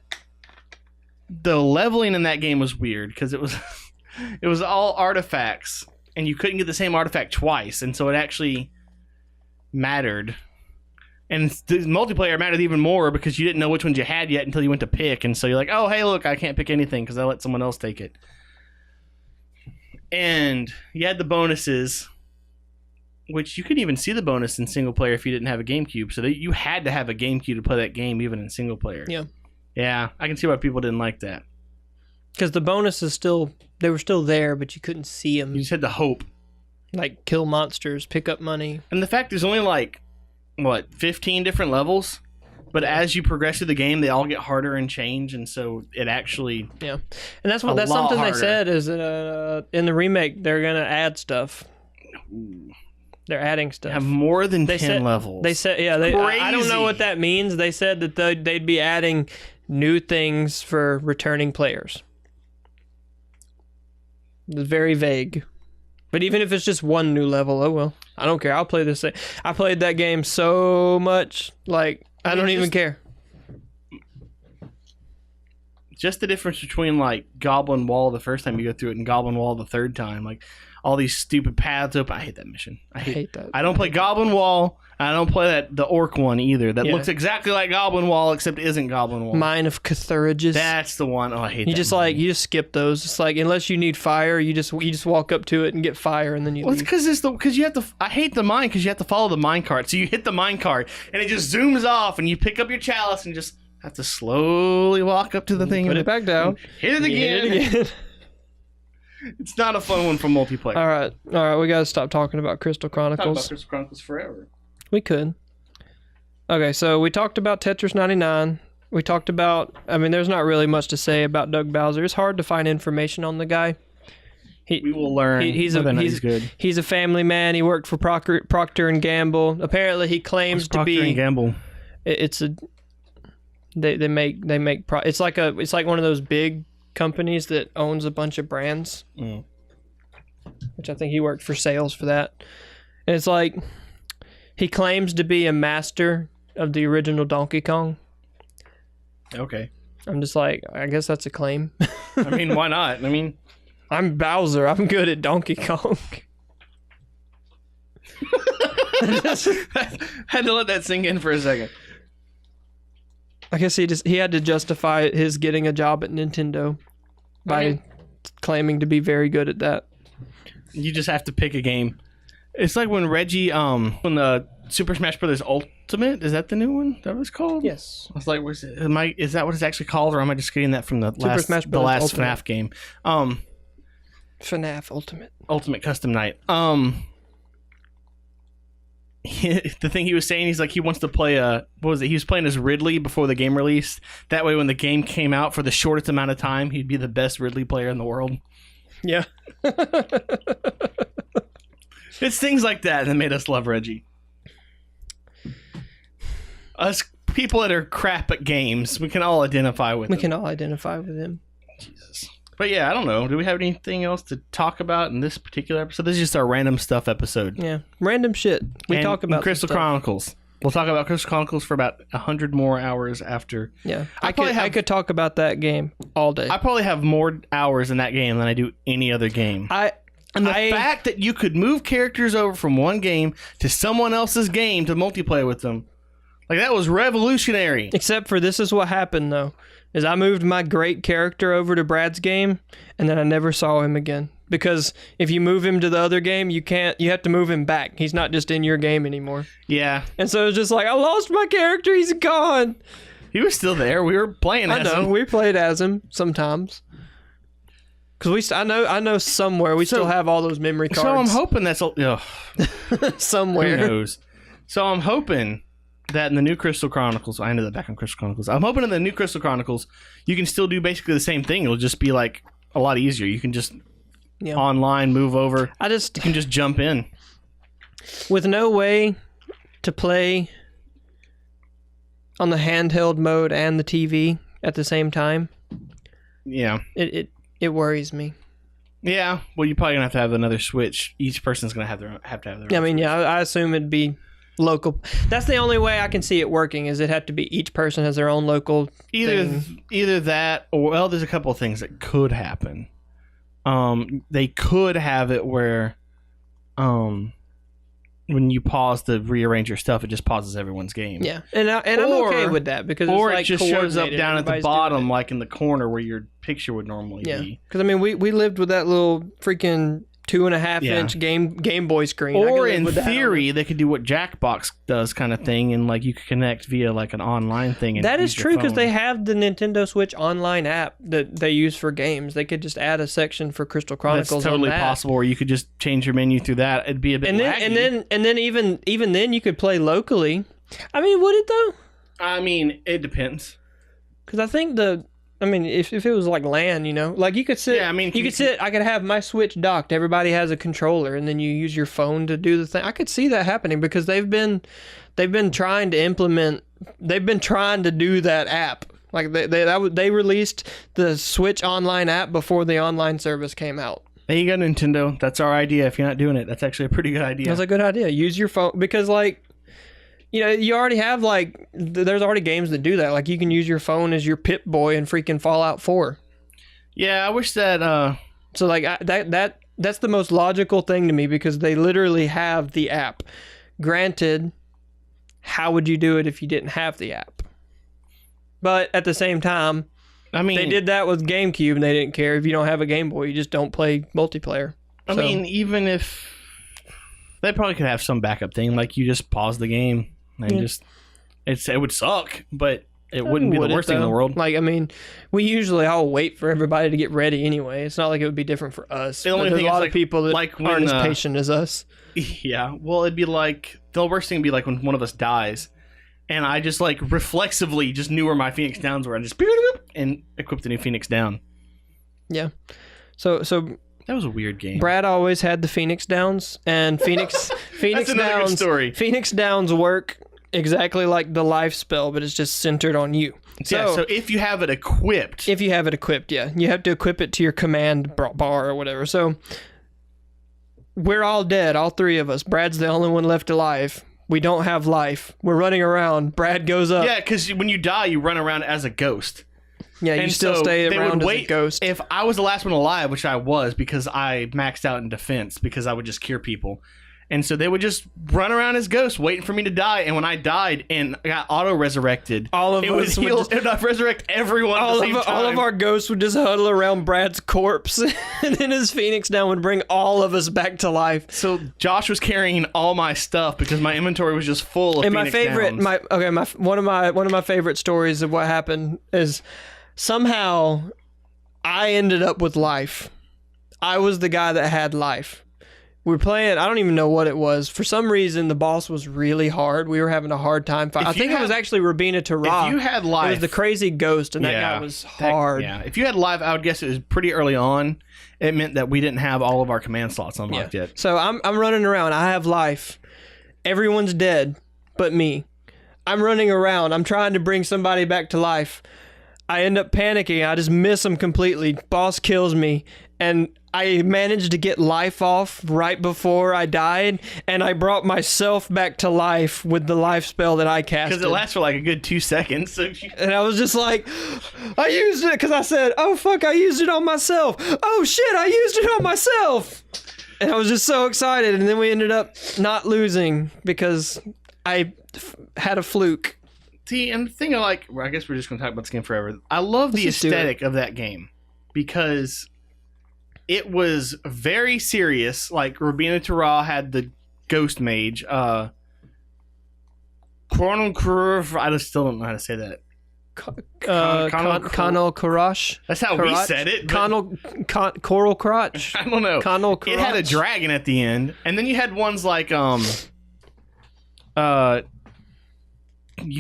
the leveling in that game was weird because it was all artifacts. And you couldn't get the same artifact twice, and so it actually mattered. And the multiplayer mattered even more because you didn't know which ones you had yet until you went to pick, and so you're like, oh, hey, look, I can't pick anything because I let someone else take it. And you had the bonuses, which you couldn't even see the bonus in single player if you didn't have a GameCube. So you had to have a GameCube to play that game, even in single player. Yeah. Yeah, I can see why people didn't like that. Because the bonuses they were still there, but you couldn't see them. You just had to hope. Like kill monsters, pick up money. And the fact there's only 15 different levels? But as you progress through the game, they all get harder and change, and so it actually and that's something harder. They said is that in the remake they're gonna add stuff. They're adding stuff. Have more than 10 levels. They said I don't know what that means. They said that they'd be adding new things for returning players. It's very vague. But even if it's just one new level, oh well. I don't care. I'll play this. I played that game so much, I don't even care. Just the difference between Goblin Wall the first time you go through it and Goblin Wall the third time. All these stupid paths open. I hate that mission. I hate that. I don't play Goblin Wall. I don't play the orc one either. That looks exactly like Goblin Wall except it isn't Goblin Wall. Mine of Cthulhu. That's the one. Oh, I hate that. You just skip those. It's unless you need fire, you just walk up to it and get fire and then you leave. It's because you have to. I hate the mine because you have to follow the mine cart. So you hit the mine cart and it just zooms off and you pick up your chalice and just have to slowly walk up to the thing. Put it back down. Hit it again. It's not a fun one for multiplayer. All right. We gotta stop talking about Crystal Chronicles. Talk about Crystal Chronicles forever. We could. Okay, so we talked about Tetris 99. We talked about. There's not really much to say about Doug Bowser. It's hard to find information on the guy. We will learn. He's good. He's a family man. He worked for Procter and Gamble. Apparently, he claims to be. Procter and Gamble. It's a. They make. It's like one of those big companies that owns a bunch of brands, which I think he worked for sales for that. And it's he claims to be a master of the original Donkey Kong. Okay. I'm just I guess that's a claim. Why not? I'm Bowser. I'm good at Donkey Kong. Had to let that sink in for a second. I guess he had to justify his getting a job at Nintendo by claiming to be very good at that. You just have to pick a game. It's like when Reggie, when the Super Smash Bros. Ultimate, is that the new one? Is that what it's called? Yes. I was like, is that what it's actually called, or am I just getting that from the last Ultimate. FNAF game? FNAF Ultimate. Ultimate Custom Night. The thing he was saying, he's he wants to play he was playing as Ridley before the game released. That way when the game came out for the shortest amount of time, he'd be the best Ridley player in the world. Yeah. It's things like that that made us love Reggie. Us people that are crap at games, we can all identify with him. We can all identify with him. Jesus. But yeah, I don't know. Do we have anything else to talk about in this particular episode? This is just our random stuff episode. Yeah, random shit. We talk about Crystal Chronicles. We'll talk about Crystal Chronicles for about 100 more hours after. Yeah, I could talk about that game all day. I probably have more hours in that game than I do any other game. And the fact that you could move characters over from one game to someone else's game to multiplayer with them, that was revolutionary. Except for this is what happened though. Is I moved my great character over to Brad's game, and then I never saw him again. Because if you move him to the other game, you have to move him back. He's not just in your game anymore. Yeah. And so it's just I lost my character, he's gone. He was still there. We were playing as him. We played as him sometimes. Because I know somewhere we still have all those memory cards. So I'm hoping that's somewhere. Who knows? So I'm hoping that in the new Crystal Chronicles, I ended up back on Crystal Chronicles. I'm hoping in the new Crystal Chronicles, you can still do basically the same thing. It'll just be a lot easier. You can just online move over. You can just jump in. With no way to play on the handheld mode and the TV at the same time. Yeah. It worries me. Yeah. Well, you're probably gonna have to have another Switch. Each person's gonna have to have their own Switch. I assume it'd be local. That's the only way I can see it working. Is it have to be each person has their own local thing. Either that, or there's a couple of things that could happen. They could have it where, when you pause to rearrange your stuff, it just pauses everyone's game. Yeah, and I'm okay with that because it just shows up down at the bottom, in the corner where you're picture would normally be. Because I mean, we lived with that little freaking 2.5-inch Game Boy screen. Or in theory, they could do what Jackbox does, kind of thing, and like you could connect via like an online thing. And that is true because they have the Nintendo Switch online app that they use for games. They could just add a section for Crystal Chronicles. That's totally on that. possible. Or you could just change your menu through that. It'd be a bit laggy. and then even then you could play locally. I mean, would it though? I mean, it depends. Because I think if it was like LAN, like you could sit. Yeah, I mean, I could have my Switch docked. Everybody has a controller, and then you use your phone to do the thing. I could see that happening because they've been trying to implement. They've been trying to do that app. Like they released the Switch online app before the online service came out. There you go, Nintendo. That's our idea. If you're not doing it, that's actually a pretty good idea. That's a good idea. Use your phone because like. You already have, like, there's already games that do that. Like, you can use your phone as your Pip-Boy in freaking Fallout 4. Yeah, I wish that, So, like, that's the most logical thing to me because they literally have the app. Granted, how would you do it if you didn't have the app? But at the same time, I mean, they did that with GameCube and they didn't care. If you don't have a Game Boy, you just don't play multiplayer. I mean, even if... They probably could have some backup thing, like you just pause the game. And it would suck, but it wouldn't be the worst thing in the world. Like, I mean, we usually all wait for everybody to get ready anyway. It's not like it would be different for us. The only thing there's a lot like, of people that like aren't as patient as us. Yeah, well, it'd be like, the worst thing would be like when one of us dies, and I just like reflexively just knew where my Phoenix Downs were, and just and equipped a new Phoenix Down. Yeah. So that was a weird game. Brad always had the Phoenix Downs, and Phoenix That's another good story. Phoenix Downs work exactly like the life spell, but it's just centered on you. So if you have it equipped. If you have it equipped, yeah. You have to equip it to your command bar or whatever. So we're all dead, all three of us. Brad's the only one left alive. We don't have life. We're running around. Brad goes up. Yeah, because when you die, you run around as a ghost. Yeah, you still stay around as a ghost. If I was the last one alive, which I was because I maxed out in defense because I would just cure people. And so they would just run around as ghosts waiting for me to die. And when I died and got auto-resurrected, it would resurrect everyone at the same time. All of our ghosts would just huddle around Brad's corpse. And then his Phoenix Down would bring all of us back to life. So Josh was carrying all my stuff because my inventory was just full of Phoenix Downs. One of my favorite stories of what happened is somehow I ended up with life. I was the guy that had life. We were playing, I don't even know what it was. For some reason, the boss was really hard. We were having a hard time fighting. I think it was actually Rubina Tara. If you had life... It was the crazy ghost, and that guy was hard. If you had life, I would guess it was pretty early on. It meant that we didn't have all of our command slots unlocked yet. So I'm running around. I have life. Everyone's dead but me. I'm running around. I'm trying to bring somebody back to life. I end up panicking. I just miss him completely. Boss kills me. And I managed to get life off right before I died, and I brought myself back to life with the life spell that I casted. Because it lasts for like a good 2 seconds. So and I was just like, I used it because I said, oh fuck, I used it on myself. Oh shit, I used it on myself. And I was just so excited, and then we ended up not losing because I had a fluke. See, and the thing I like, well, I guess we're just going to talk about this game forever. I love the aesthetic of that game because... It was very serious. Like Rubina Tara had the Ghost Mage. Chronicles. I just still don't know how to say that. Conal Karash. That's how we said it. Coral Crotch. I don't know. Conal Karash. It had a dragon at the end, and then you had ones like you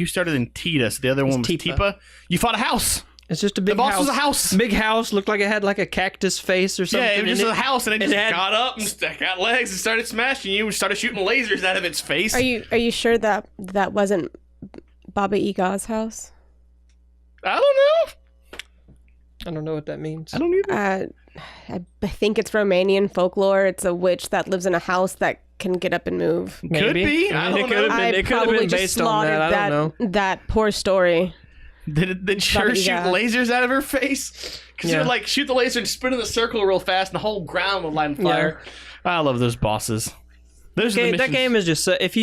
started in Tita, so the other one was Tipa. You fought a house. It's just a big house. The boss was a house. Big house. Looked like it had like a cactus face or something. Yeah, it was just a house, and it just got up and got legs and started smashing you and started shooting lasers out of its face. Are you sure that wasn't Baba Yaga's house? I don't know. I don't know what that means. I don't either. I think it's Romanian folklore. It's a witch that lives in a house that can get up and move. Maybe. Could be. I don't know. It could have been based on that. I don't know. That poor story. Did sure shoot lasers out of her face? Because you would like shoot the laser and spin in the circle real fast, and the whole ground would light on fire. Yeah. I love those bosses. Those are the missions. That game is just if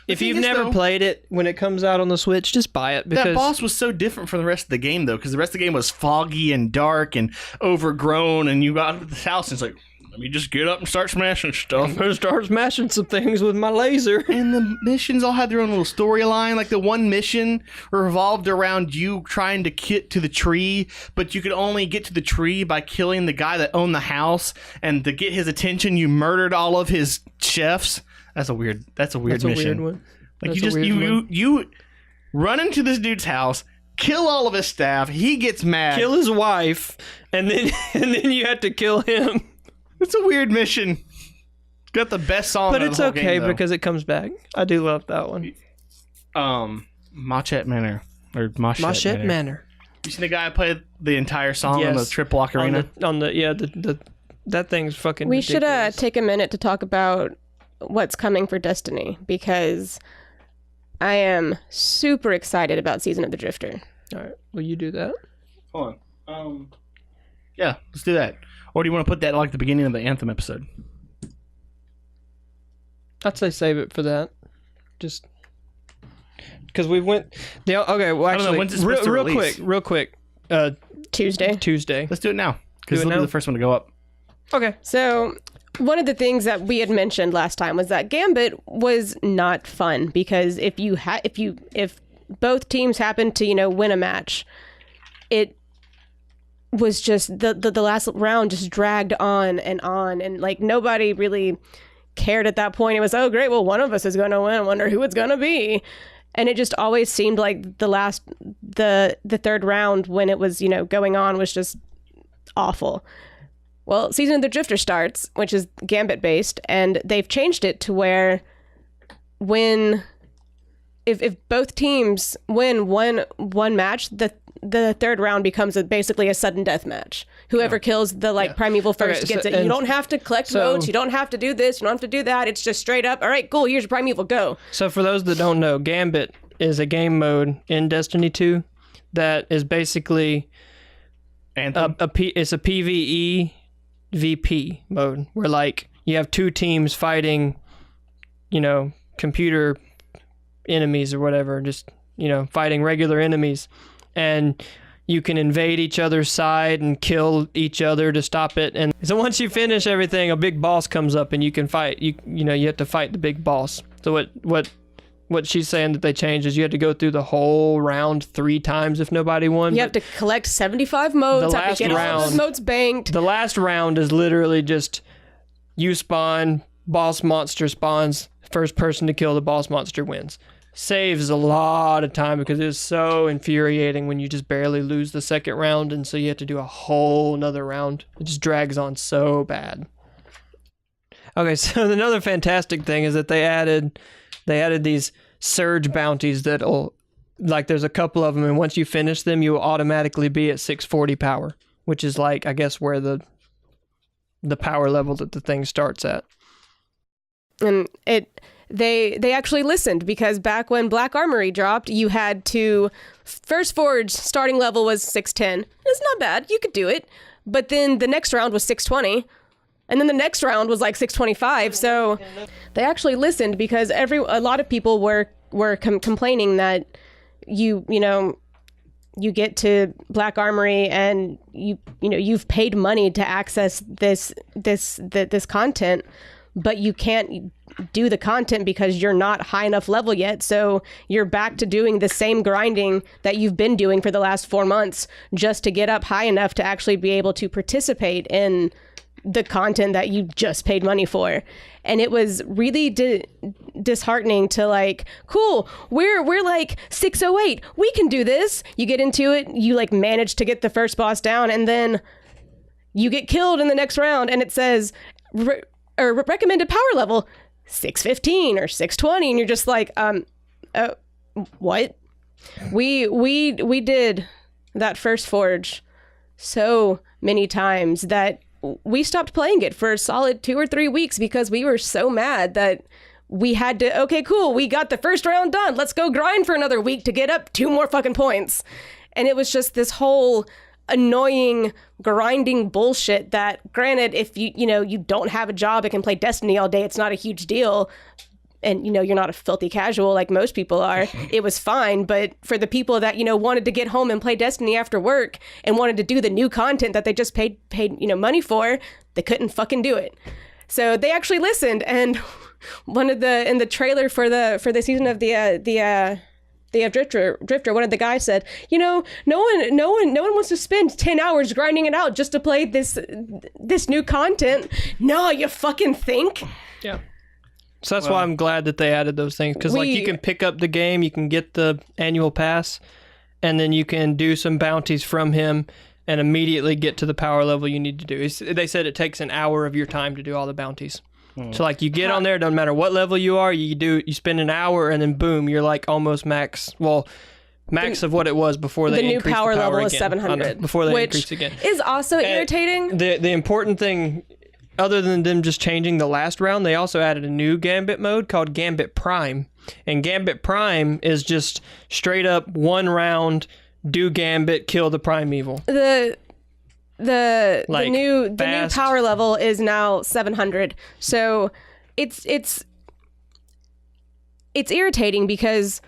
If thing you've is, never though, played it, when it comes out on the Switch, just buy it because that boss was so different from the rest of the game, though, because the rest of the game was foggy and dark and overgrown, and you got to this house and it's like, let me just get up and start smashing stuff. I'm gonna start smashing some things with my laser. And the missions all had their own little storyline. Like the one mission revolved around you trying to get to the tree, but you could only get to the tree by killing the guy that owned the house. And to get his attention, you murdered all of his chefs. That's a weird That's a mission. weird one. Like That's you run into this dude's house, kill all of his staff. He gets mad. Kill his wife, and then you have to kill him. It's a weird mission. Got the best song, But of it's the whole okay game, though. because it comes back. I do love that one. Machette Manor or Machette Machette Manor. Manor. You seen the guy played the entire song on the Yes. Trip Block Arena? That thing's fucking We should ridiculous. take a minute to talk about what's coming for Destiny, because I am super excited about Season of the Drifter. All right, will you do that? Hold on. Yeah, let's do that. Or do you want to put that like the beginning of the Anthem episode? I'd say save it for that. Just because we went. Okay, well, I don't know, actually, when's it supposed to release? real quick. Tuesday. Tuesday. Let's do it now, Do because it it'll now? be the first one to go up. Okay. So, one of the things that we had mentioned last time was that Gambit was not fun, because if both teams happened to, win a match, it was just the last round just dragged on, and like nobody really cared at that point. It was, oh great, well one of us is going to win. I wonder who it's going to be. And it just always seemed like the third round when it was, going on was just awful. Well, Season of the Drifter starts, which is Gambit based, and they've changed it to where if both teams win one match, the third round becomes basically a sudden death match. Whoever kills the primeval first gets it. You don't have to collect votes. You don't have to do this. You don't have to do that. It's just straight up, all right, cool, here's your primeval, go. So for those that don't know, Gambit is a game mode in Destiny 2 that is basically Anthem. it's a PvE VP mode where like you have two teams fighting, computer enemies or whatever, just fighting regular enemies, and you can invade each other's side and kill each other to stop it. And so once you finish everything, a big boss comes up and you can fight. You have to fight the big boss. So what she's saying that they changed is you had to go through the whole round 3 times if nobody won. You have to collect 75 modes. The Have to last get all those round- modes banked. The last round is literally just you spawn, boss monster spawns, first person to kill the boss monster wins. Saves a lot of time because it's so infuriating when you just barely lose the second round, and so you have to do a whole another round. It just drags on so bad. Okay, so another fantastic thing is that they added these surge bounties that'll, like, there's a couple of them, and once you finish them, you will automatically be at 640 power, which is like, I guess, where the power level that the thing starts at. And they actually listened, because back when Black Armory dropped, you had to first forge starting level was 610. It's not bad, you could do it, but then the next round was 620, and then the next round was like 625. So they actually listened, because a lot of people were complaining that you get to Black Armory and you've paid money to access this content, but you can't do the content because you're not high enough level yet. So you're back to doing the same grinding that you've been doing for the last 4 months just to get up high enough to actually be able to participate in the content that you just paid money for. And it was really disheartening to like, cool, we're like 608, we can do this. You get into it, you like manage to get the first boss down, and then you get killed in the next round, and it says recommended power level 615 or 620, and you're just like, what? We did that first forge so many times that we stopped playing it for a solid 2 or 3 weeks because we were so mad that we had to, okay, cool, we got the first round done, let's go grind for another week to get up 2 more fucking points. And it was just this whole annoying grinding bullshit that, granted, if you don't have a job and can play Destiny all day, it's not a huge deal. and you're not a filthy casual like most people are, it was fine. But for the people that wanted to get home and play Destiny after work and wanted to do the new content that they just paid money for, they couldn't fucking do it. So they actually listened, and in the trailer for the season of the Drifter, one of the guys said, no one wants to spend 10 hours grinding it out just to play this new content. No, you fucking think? Yeah. So that's why I'm glad that they added those things, because you can pick up the game, you can get the annual pass, and then you can do some bounties from him and immediately get to the power level you need to do. They said it takes an hour of your time to do all the bounties. So you get on there, doesn't matter what level you are, you spend an hour, and then boom, you're max of what it was before they increased the power level again. Is 700 before they increased again. Is also irritating. The important thing, other than them just changing the last round, they also added a new Gambit mode called Gambit Prime, and Gambit Prime is just straight up one round, do Gambit, kill the Primeval. The new power level is now 700. So it's irritating because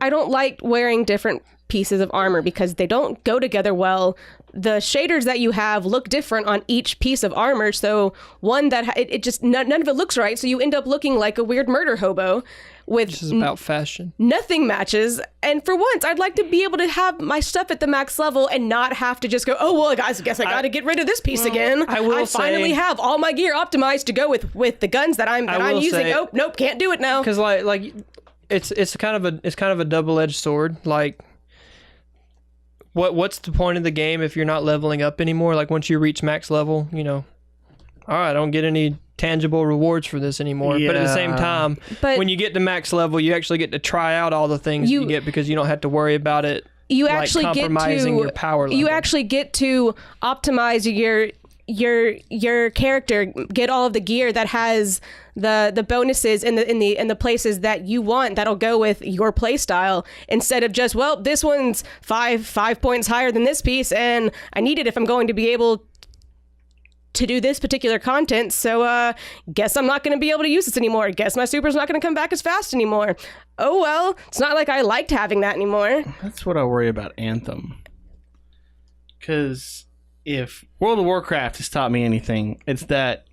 I don't like wearing different pieces of armor because they don't go together well. The shaders that you have look different on each piece of armor. So one that it just none of it looks right. So you end up looking like a weird murder hobo. This is about fashion. Nothing matches. And for once, I'd like to be able to have my stuff at the max level and not have to just go, oh, well, guys, I guess I got to get rid of this piece again. I finally have all my gear optimized to go with the guns that I'm using. Oh, nope, can't do it now. Because it's kind of a double-edged sword. What's the point of the game if you're not leveling up anymore? Once you reach max level, all right, I don't get any tangible rewards for this anymore. Yeah. But at the same time, when you get to max level, you actually get to try out all the things you get because you don't have to worry about it. You actually compromising your power level. You actually get to optimize your character, get all of the gear that has the bonuses in the places that you want that'll go with your play style, instead of just, well, this one's five points higher than this piece and I need it if I'm going to be able to do this particular content, so guess I'm not going to be able to use this anymore. Guess my super's not going to come back as fast anymore. Oh well, it's not like I liked having that anymore. That's what I worry about Anthem. Because if World of Warcraft has taught me anything, it's that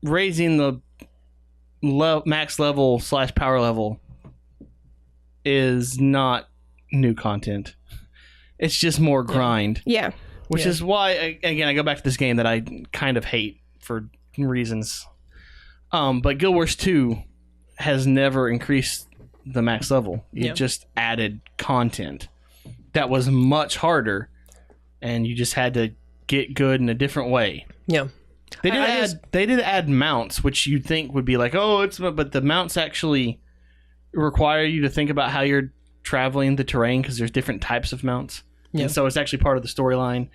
raising the max level / power level is not new content. It's just more grind. Yeah. Which is why, again, I go back to this game that I kind of hate for reasons. But Guild Wars 2 has never increased the max level. It just added content that was much harder, and you just had to get good in a different way. Yeah. They did add mounts, which you'd think would be but the mounts actually require you to think about how you're traveling the terrain because there's different types of mounts. Yeah. And so it's actually part of the storyline.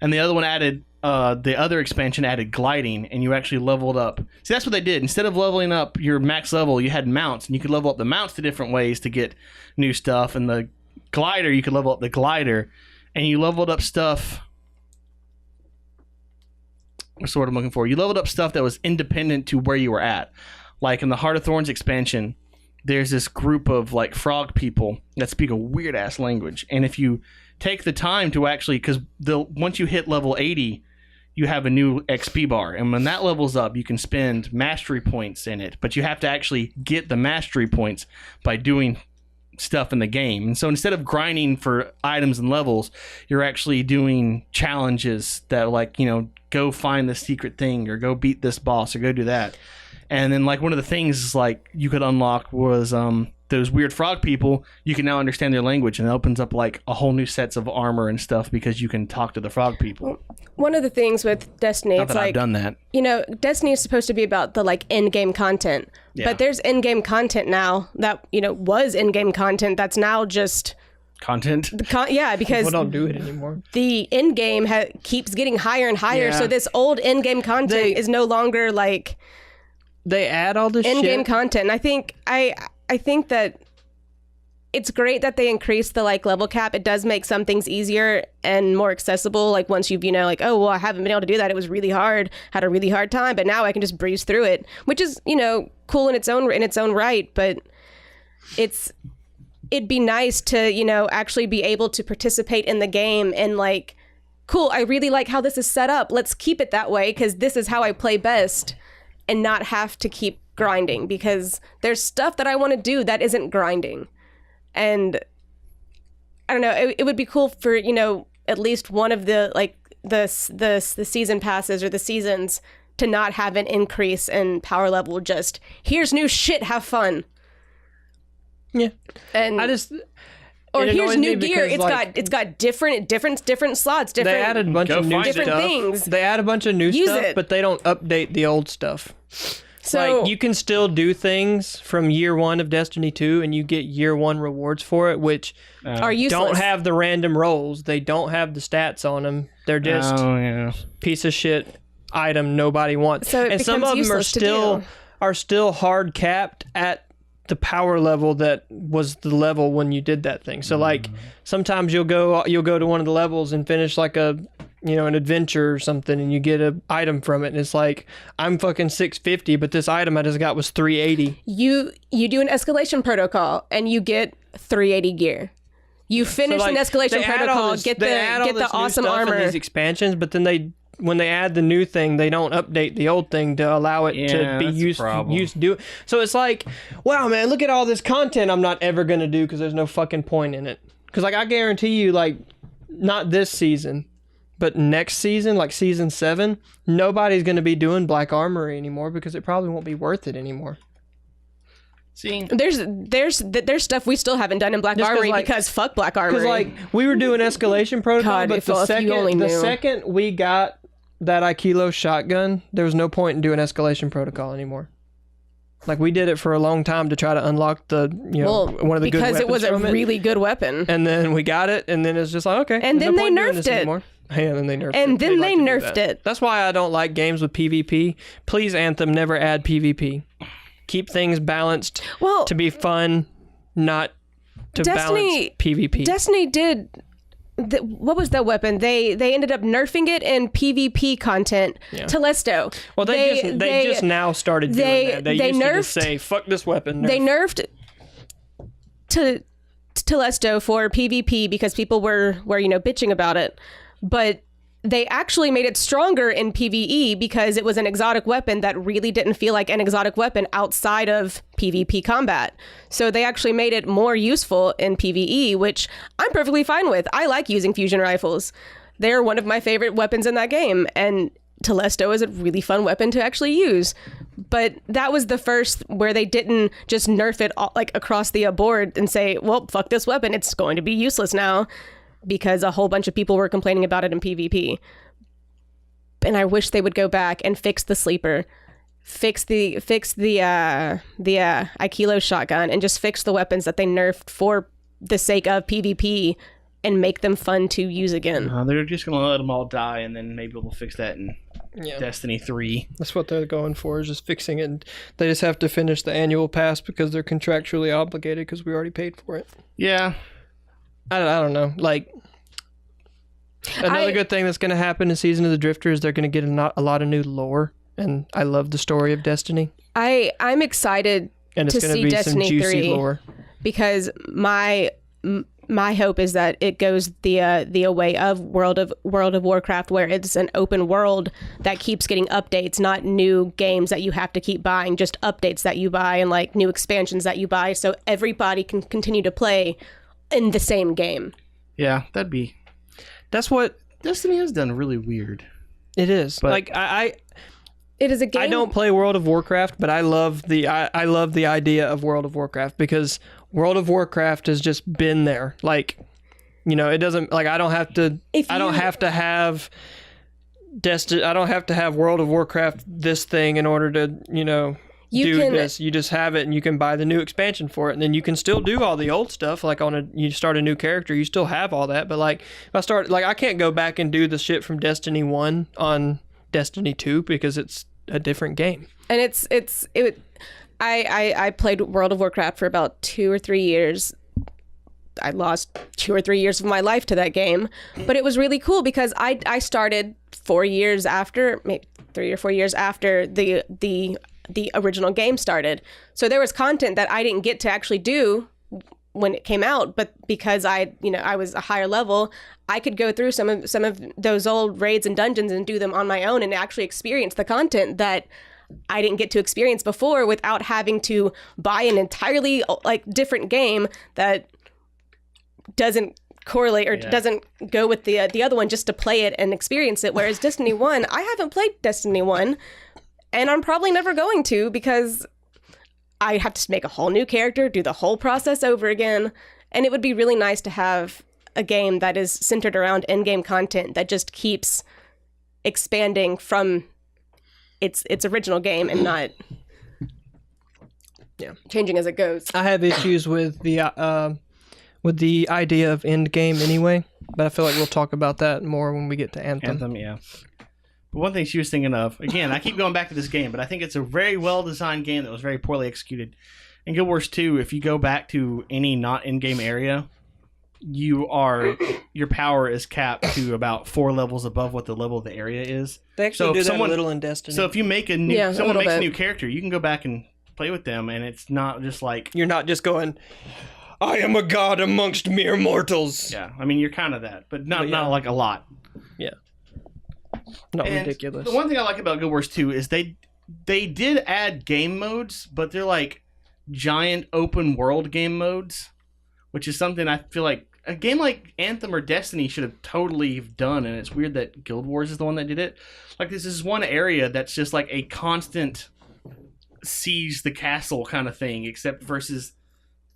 And the other one added, the other expansion added gliding, and you actually leveled up. See, that's what they did. Instead of leveling up your max level, you had mounts, and you could level up the mounts to different ways to get new stuff. And the glider, you could level up the glider, and you leveled up stuff. What's the word I'm looking for? You leveled up stuff that was independent to where you were at. Like in the Heart of Thorns expansion, there's this group of frog people that speak a weird ass language, and if you take the time to actually, because once you hit level 80, you have a new XP bar, and when that levels up, you can spend mastery points in it, but you have to actually get the mastery points by doing stuff in the game. And so instead of grinding for items and levels, you're actually doing challenges that go find the secret thing, or go beat this boss, or go do that. And then one of the things you could unlock was those weird frog people. You can now understand their language, and it opens up a whole new sets of armor and stuff because you can talk to the frog people. One of the things with Destiny, Not that I've done that. Destiny is supposed to be about the end-game content, but there's end-game content now that was end-game content that's now just content. Because people don't do it anymore. The end game keeps getting higher and higher, so this old end game content is no longer they add all this end game shit. content. And I think that it's great that they increased the level cap. It does make some things easier, and more accessible. Like once you've, like, oh, well, I haven't been able to do that. It was really hard, had a really hard time, but now I can just breeze through it, which is, cool in its own right. But it'd be nice to, actually be able to participate in the game and like, cool, I really like how this is set up. Let's keep it that way because this is how I play best, and not have to keep grinding, because there's stuff that I want to do that isn't grinding. And I don't know, it would be cool for, at least one of the like the season passes or the seasons to not have an increase in power level. Just here's new shit, have fun. Yeah. And I just or here's new gear. Because, It's got different slots. Different. They added a bunch of new different stuff. things. They add a bunch of new Use stuff, it. but they don't update the old stuff. So like you can still do things from year 1 of Destiny 2 and you get year 1 rewards for it, which are useless. don't have the random rolls. They don't have the stats on them. They're just piece of shit item nobody wants. So it and some of them are still hard capped at the power level that was the level when you did that thing. So like sometimes you'll go to one of the levels and finish like an adventure or something, and you get an item from it, and it's like, I'm fucking 650, but this item I just got was 380. You do an escalation protocol and you get 380 gear. You finish an escalation protocol, get the awesome armor. In these expansions, but then when they add the new thing, they don't update the old thing to allow it to be used to do it. So it's like, wow, man, look at all this content I'm not ever going to do because there's no fucking point in it. Because like I guarantee you, like, not this season, but next season, like season 7, nobody's going to be doing Black Armory anymore because it probably won't be worth it anymore. See, there's stuff we still haven't done in Black Armory because fuck Black Armory. Because like we were doing escalation protocol, but the second we got that Aikilo shotgun, there was no point in doing escalation protocol anymore. Like we did it for a long time to try to unlock the one of the good weapons, because it was a really good weapon. And then we got it, and then it's just like, okay. And then they nerfed it. Anymore. Yeah, and then they nerfed it. And then they nerfed it. That's why I don't like games with PvP. Please, Anthem, never add PvP. Keep things balanced to be fun, not to balance PvP. Destiny did. What was that weapon? They ended up nerfing it in PvP content. Telesto. Well, they just now started doing that. They used to just say, fuck this weapon. They nerfed Telesto for PvP because people were bitching about it. But they actually made it stronger in PvE because it was an exotic weapon that really didn't feel like an exotic weapon outside of PvP combat. So they actually made it more useful in PvE, which I'm perfectly fine with. I like using fusion rifles. They're one of my favorite weapons in that game, and Telesto is a really fun weapon to actually use. But that was the first where they didn't just nerf it all, like across the board and say, well, fuck this weapon, it's going to be useless now, because a whole bunch of people were complaining about it in PvP. And I wish they would go back and fix the sleeper, fix the Aikilo shotgun, and just fix the weapons that they nerfed for the sake of PvP and make them fun to use again. They're just going to let them all die, and then maybe we'll fix that in Destiny 3. That's what they're going for, is just fixing it. And they just have to finish the annual pass because they're contractually obligated because we already paid for it. Yeah. I don't know. Like, another good thing that's going to happen in Season of the Drifter is they're going to get a lot of new lore, and I love the story of Destiny. I'm excited to see Destiny 3 lore, because my hope is that it goes the way of World of Warcraft, where it's an open world that keeps getting updates, not new games that you have to keep buying, just updates that you buy and like new expansions that you buy, so everybody can continue to play in the same game. Yeah, that's what Destiny has done really weird. It is. But like it is a game. I don't play World of Warcraft, but I love the idea of World of Warcraft, because World of Warcraft has just been there. Like, it doesn't, like, I don't have to have World of Warcraft this thing in order to, this. You just have it, and you can buy the new expansion for it, and then you can still do all the old stuff. Like you start a new character, you still have all that. But like, if I can't go back and do the shit from Destiny 1 on Destiny 2 because it's a different game. And I played World of Warcraft for about 2 or 3 years I lost 2 or 3 years of my life to that game. But it was really cool because I started 4 years after, maybe 3 or 4 years after the original game started. So there was content that I didn't get to actually do when it came out, but because I was a higher level, I could go through some of those old raids and dungeons and do them on my own and actually experience the content that I didn't get to experience before without having to buy an entirely like different game that doesn't correlate or doesn't go with the other one just to play it and experience it. Whereas Destiny 1, I haven't played Destiny 1 and I'm probably never going to because I have to make a whole new character, do the whole process over again. And it would be really nice to have a game that is centered around in-game content that just keeps expanding from its original game and not changing as it goes. I have issues with the idea of end game anyway, but I feel like we'll talk about that more when we get to Anthem. Anthem, yeah. But one thing she was thinking of, again, I keep going back to this game, but I think it's a very well-designed game that was very poorly executed. In Guild Wars 2, if you go back to any not in-game area, your power is capped to about 4 levels above what the level of the area is. They actually do that a little in Destiny. So if you make someone makes a new character, you can go back and play with them, and it's not just like... You're not just going, I am a god amongst mere mortals. Yeah, I mean, you're kind of that, but not like a lot. Yeah. Not ridiculous. The one thing I like about Guild Wars 2 is they did add game modes, but they're like giant open world game modes, which is something I feel like a game like Anthem or Destiny should have totally done, and it's weird that Guild Wars is the one that did it. Like this is one area that's just like a constant seize the castle kind of thing, except versus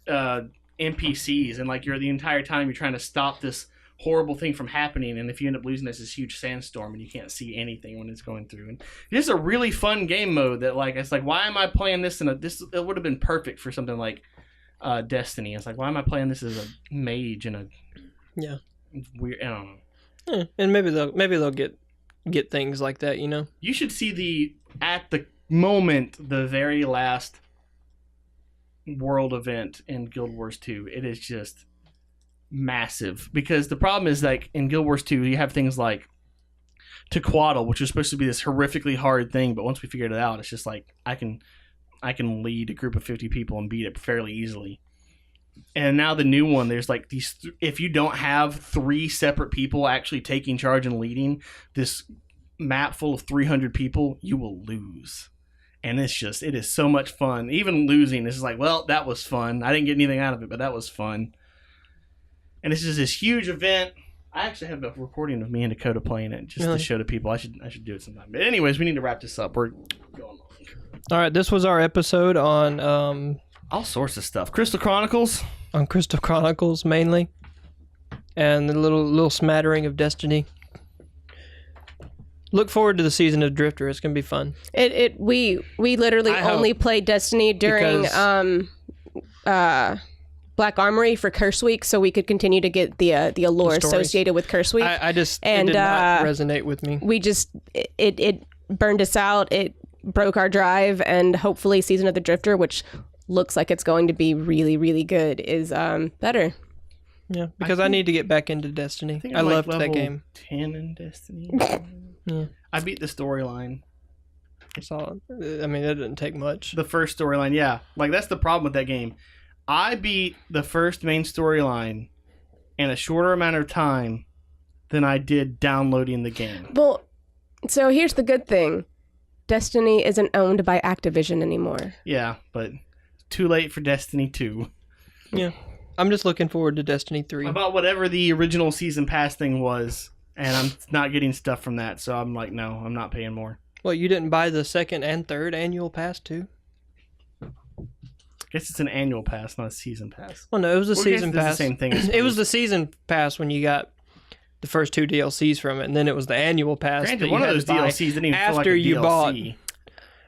NPCs, and like you're the entire time you're trying to stop this horrible thing from happening, and if you end up losing, this huge sandstorm and you can't see anything when it's going through. And it's a really fun game mode that like it's like, why am I playing this it would have been perfect for something like Destiny. It's like, why am I playing this as a mage in a weird, I don't know. And maybe they'll get things like that, you know. You should see at the moment the very last world event in Guild Wars 2. It is just massive, because the problem is like in Guild Wars 2 you have things like Takeover, which was supposed to be this horrifically hard thing, but once we figured it out, it's just like I can lead a group of 50 people and beat it fairly easily. And now the new one, there's like these if you don't have 3 separate people actually taking charge and leading this map full of 300 people, you will lose. And it is so much fun. Even losing is like, well, that was fun. I didn't get anything out of it, but that was fun. And this is this huge event. I actually have a recording of me and Dakota playing it just to show to people. I should do it sometime. But anyways, we need to wrap this up. We're going long. All right, this was our episode on all sorts of stuff. Crystal Chronicles. On Crystal Chronicles mainly, and the little smattering of Destiny. Look forward to the season of Drifter. It's gonna be fun. We literally only played Destiny during Black Armory for Curse Week, so we could continue to get the allure associated with Curse Week. It did not resonate with me. We just it burned us out. It broke our drive, and hopefully Season of the Drifter, which looks like it's going to be really, really good, is better. Yeah, because I need to get back into Destiny. I loved that game. 10 in Destiny. Yeah. I beat the storyline. Solid. I mean, that didn't take much. The first storyline, yeah. Like, that's the problem with that game. I beat the first main storyline in a shorter amount of time than I did downloading the game. Well, so here's the good thing. Destiny isn't owned by Activision anymore. Yeah, but too late for Destiny 2. Yeah. I'm just looking forward to Destiny 3. About whatever the original season pass thing was, and I'm not getting stuff from that, so I'm like, no, I'm not paying more. Well, you didn't buy the second and third annual pass too? I guess it's an annual pass, not a season pass. Well, no, it was a season pass. The same thing. It was the season pass when you got the first 2 DLCs from it, and then it was the annual pass. Granted, one of those DLCs didn't even feel like a DLC. You bought,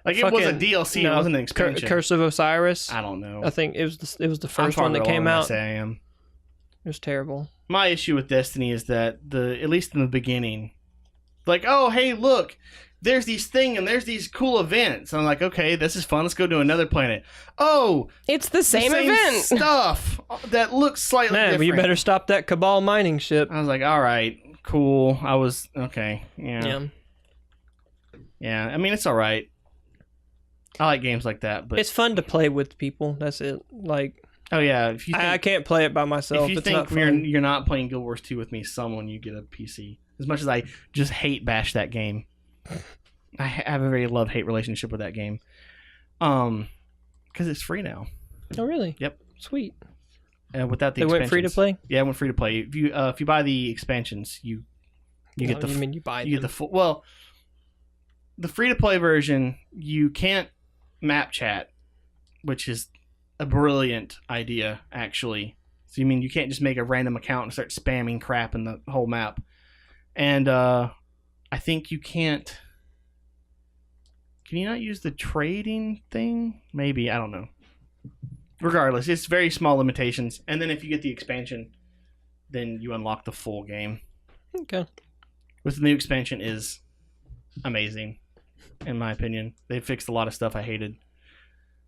like, it was a DLC, it wasn't an expansion. Curse of Osiris. I don't know. I think it was the first one that came out. I am. It was terrible. My issue with Destiny is that at least in the beginning, like, oh, hey, look, there's these things and there's these cool events. I'm like, okay, this is fun. Let's go to another planet. Oh, It's the same event. stuff that looks slightly Man, different. you better stop that Cabal mining ship. I was like, all right, cool. I was okay. Yeah. I mean, it's all right. I like games like that, but It's fun to play with people. That's it. Like, oh yeah, if you think, I can't play it by myself. if you It's think not fun. you're not playing Guild Wars 2 with me, someone you get a PC. As much as I just hate bash that game, I have a very love-hate relationship with that game. Because it's free now. Oh, really? Yep. Sweet. Without the They went free to expansions. play? Yeah, it went free to play. If you buy the expansions, you get the You mean you buy you get the them? full. Well, the free to play version, you can't map chat, which is a brilliant idea, actually. So you mean you can't just make a random account and start spamming crap in the whole map. And I think you can't. Can you not use the trading thing? Maybe, I don't know. Regardless, it's very small limitations. And then if you get the expansion, then you unlock the full game. Okay. With the new expansion is amazing, in my opinion. They fixed a lot of stuff I hated.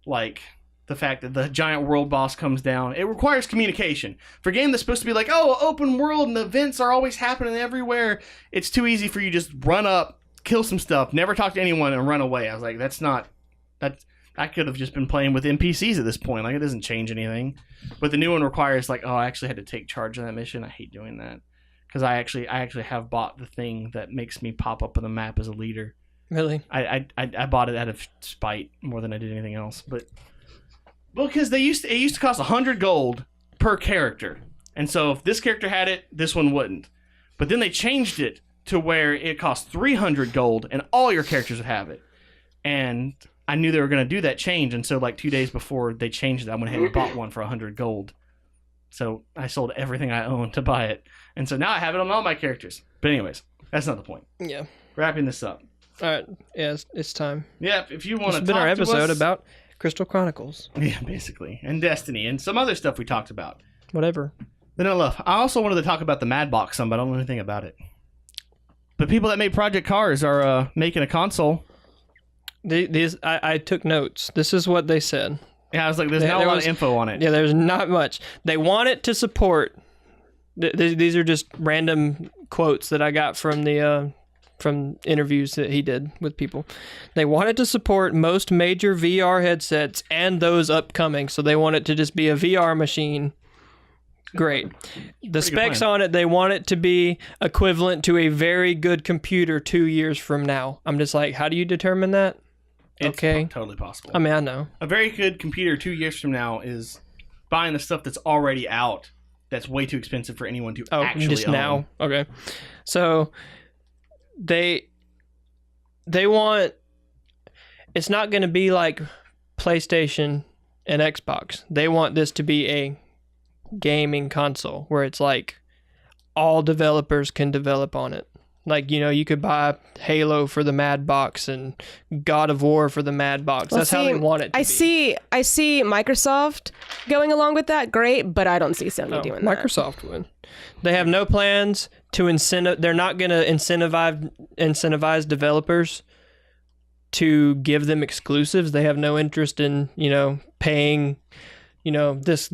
Like the fact that the giant world boss comes down. It requires communication. For a game that's supposed to be like, oh, open world and the events are always happening everywhere, it's too easy for you to just run up, kill some stuff, never talk to anyone, and run away. I was like, I could have just been playing with NPCs at this point. Like, it doesn't change anything. But the new one requires, like, oh, I actually had to take charge of that mission. I hate doing that. Because I actually have bought the thing that makes me pop up on the map as a leader. Really? I bought it out of spite more than I did anything else. But because it used to cost 100 gold per character. And so if this character had it, this one wouldn't. But then they changed it to where it cost 300 gold and all your characters would have it. And I knew they were going to do that change, and so like 2 days before they changed it, I went ahead and bought one for 100 gold. So I sold everything I owned to buy it. And so now I have it on all my characters. But anyways, that's not the point. Yeah. Wrapping this up. All right. Yeah, it's time. Yeah, if you want This to has been talk our to episode us, about Crystal Chronicles. Yeah, basically. And Destiny and some other stuff we talked about. Whatever. Then I love. I also wanted to talk about the Mad Box some, but I don't know anything about it. But people that made Project Cars are making a console. I took notes. This is what they said. Yeah, I was like, there's not a lot of info on it. Yeah, there's not much. They want it to support. These are just random quotes that I got from the from interviews that he did with people. They want it to support most major VR headsets and those upcoming. So they want it to just be a VR machine. Great. The specs on it, they want it to be equivalent to a very good computer 2 years from now. I'm just like, how do you determine that? It's okay. Totally possible. I mean, I know. A very good computer 2 years from now is buying the stuff that's already out that's way too expensive for anyone to actually just own. now. Okay. So they want, it's not going to be like PlayStation and Xbox. They want this to be a gaming console where it's like all developers can develop on it. Like, you know, you could buy Halo for the Mad Box and God of War for the Mad Box. That's how they want it to be. I see Microsoft going along with that. Great, but I don't see Sony doing that. Microsoft would. They have no plans to they're not going to incentivize developers to give them exclusives. They have no interest in, you know, paying, you know, this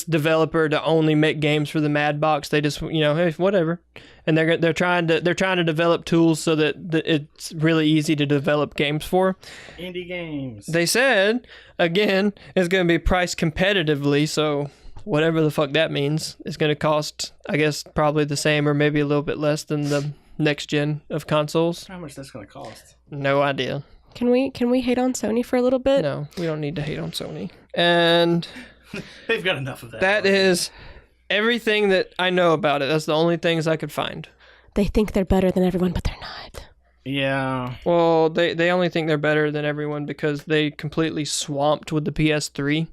developer to only make games for the Mad Box. They just, you know, hey, whatever. And they're trying to develop tools so that it's really easy to develop games for. Indie games. They said, again, it's going to be priced competitively, so whatever the fuck that means, it's going to cost, I guess, probably the same or maybe a little bit less than the next gen of consoles. How much that's going to cost? No idea. Can we hate on Sony for a little bit? No, we don't need to hate on Sony. And they've got enough of that. That is everything that I know about it. That's the only things I could find. They think they're better than everyone, but they're not. Yeah. Well, they only think they're better than everyone because they completely swamped with the PS3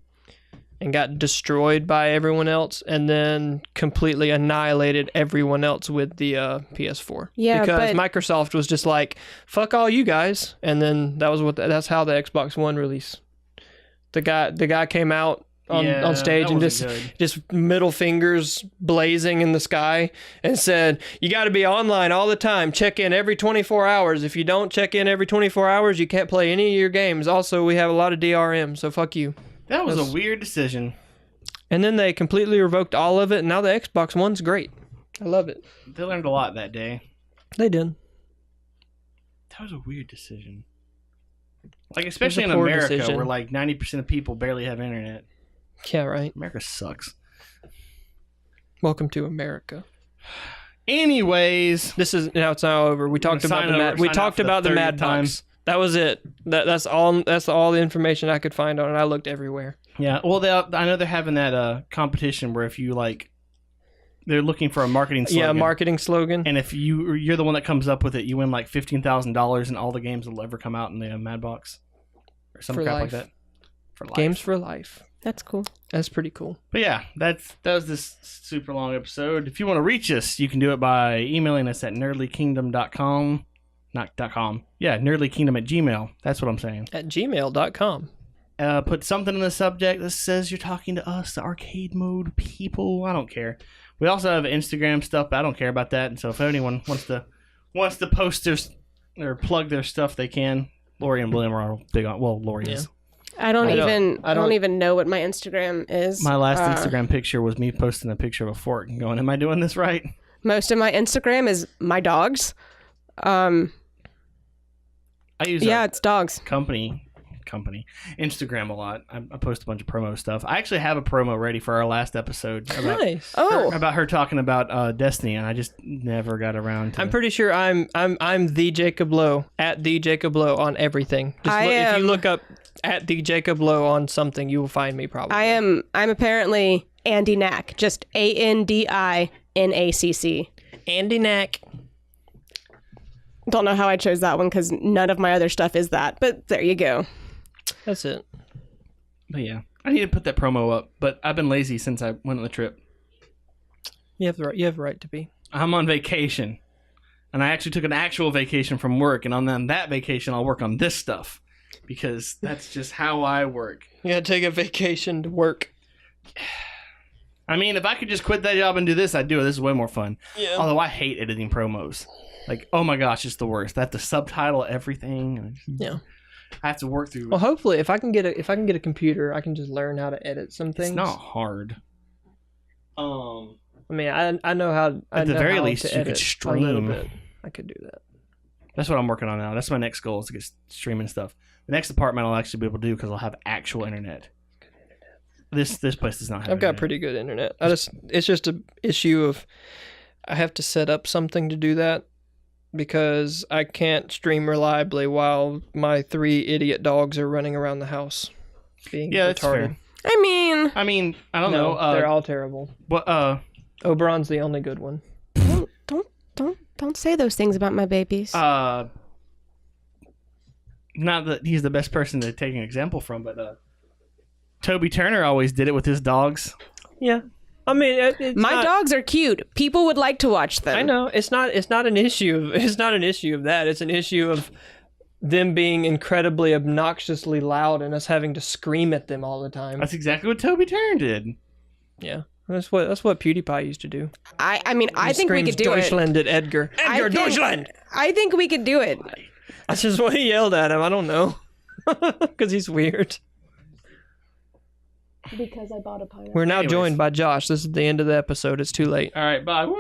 and got destroyed by everyone else, and then completely annihilated everyone else with the PS4. Yeah, because but Microsoft was just like, "Fuck all you guys," and then that's how the Xbox One release. The guy came out on stage that and wasn't just middle fingers blazing in the sky and said, "You got to be online all the time. Check in every 24 hours. If you don't check in every 24 hours, you can't play any of your games. Also, we have a lot of DRM, so fuck you." That was a weird decision. And then they completely revoked all of it, and now the Xbox One's great. I love it. They learned a lot that day. They did. That was a weird decision. Like, especially in poor America, decision. where like 90% of people barely have internet. Yeah, right. America sucks. Welcome to America. Anyways, It's now over. We talked about the Mad Box. That was it. That's all. That's all the information I could find on it. I looked everywhere. yeah. Well, I know they're having that competition where if you like, they're looking for a marketing slogan. Yeah, marketing slogan. And if you're the one that comes up with it, you win like $15,000 in all the games that'll ever come out in the Mad Box or some crap like that. For life. Games for life. That's cool. That's pretty cool. But yeah, that was this super long episode. If you want to reach us, you can do it by emailing us at nerdlykingdom.com. Not .com. Yeah, nerdlykingdom@gmail. That's what I'm saying. At gmail.com. Put something in the subject that says you're talking to us, the arcade mode people. I don't care. We also have Instagram stuff, but I don't care about that. And so if anyone wants to post their or plug their stuff, they can. Lori and William are big on. Well, Lori is. I don't even know what my Instagram is. My last Instagram picture was me posting a picture of a fork and going, "Am I doing this right?" Most of my Instagram is my dogs. I use it's dogs. company Instagram a lot. I post a bunch of promo stuff. I actually have a promo ready for our last episode about her talking about Destiny, and I just never got around to. I'm pretty sure I'm the Jacob Lowe at the Jacob Lowe on everything. If you look up at the Jacob Lowe on something, you will find me probably. I'm apparently Andy Knack, just ANDINACC. Andy Knack. Don't know how I chose that one because none of my other stuff is that, but there you go. That's it. But yeah, I need to put that promo up, but I've been lazy since I went on the trip. You have the right to be. I'm on vacation, and I actually took an actual vacation from work, and on that vacation, I'll work on this stuff because that's just how I work. You gotta take a vacation to work. I mean, if I could just quit that job and do this, I'd do it. This is way more fun. Yeah. Although I hate editing promos. Like, oh my gosh, it's the worst. I have to subtitle everything. Yeah. I have to work through. Well, hopefully, if I can get a computer, I can just learn how to edit some things. It's not hard. I mean, I know how. At the very least, you could stream. A little bit. I could do that. That's what I'm working on now. That's my next goal is to get streaming stuff. The next apartment I'll actually be able to do because I'll have actual internet. This place does not have. I've got pretty good internet. It's just an issue of I have to set up something to do that. Because I can't stream reliably while my 3 idiot dogs are running around the house being retarded. That's fair. I mean, I don't know. They're all terrible. What? Oberon's the only good one. Don't say those things about my babies. Not that he's the best person to take an example from, but Toby Turner always did it with his dogs. Yeah. I mean, my dogs are cute. People would like to watch them. I know it's not an issue. It's not an issue of that. It's an issue of them being incredibly obnoxiously loud and us having to scream at them all the time. That's exactly what Toby Turner did. Yeah, that's what PewDiePie used to do. I mean, I think we could do Deutschland it. At Edgar. Deutschland. I think we could do it. That's just what he yelled at him. I don't know, because he's weird. Because I bought a pineapple. We're now joined by Josh. This is the end of the episode. It's too late. All right, bye. Woo!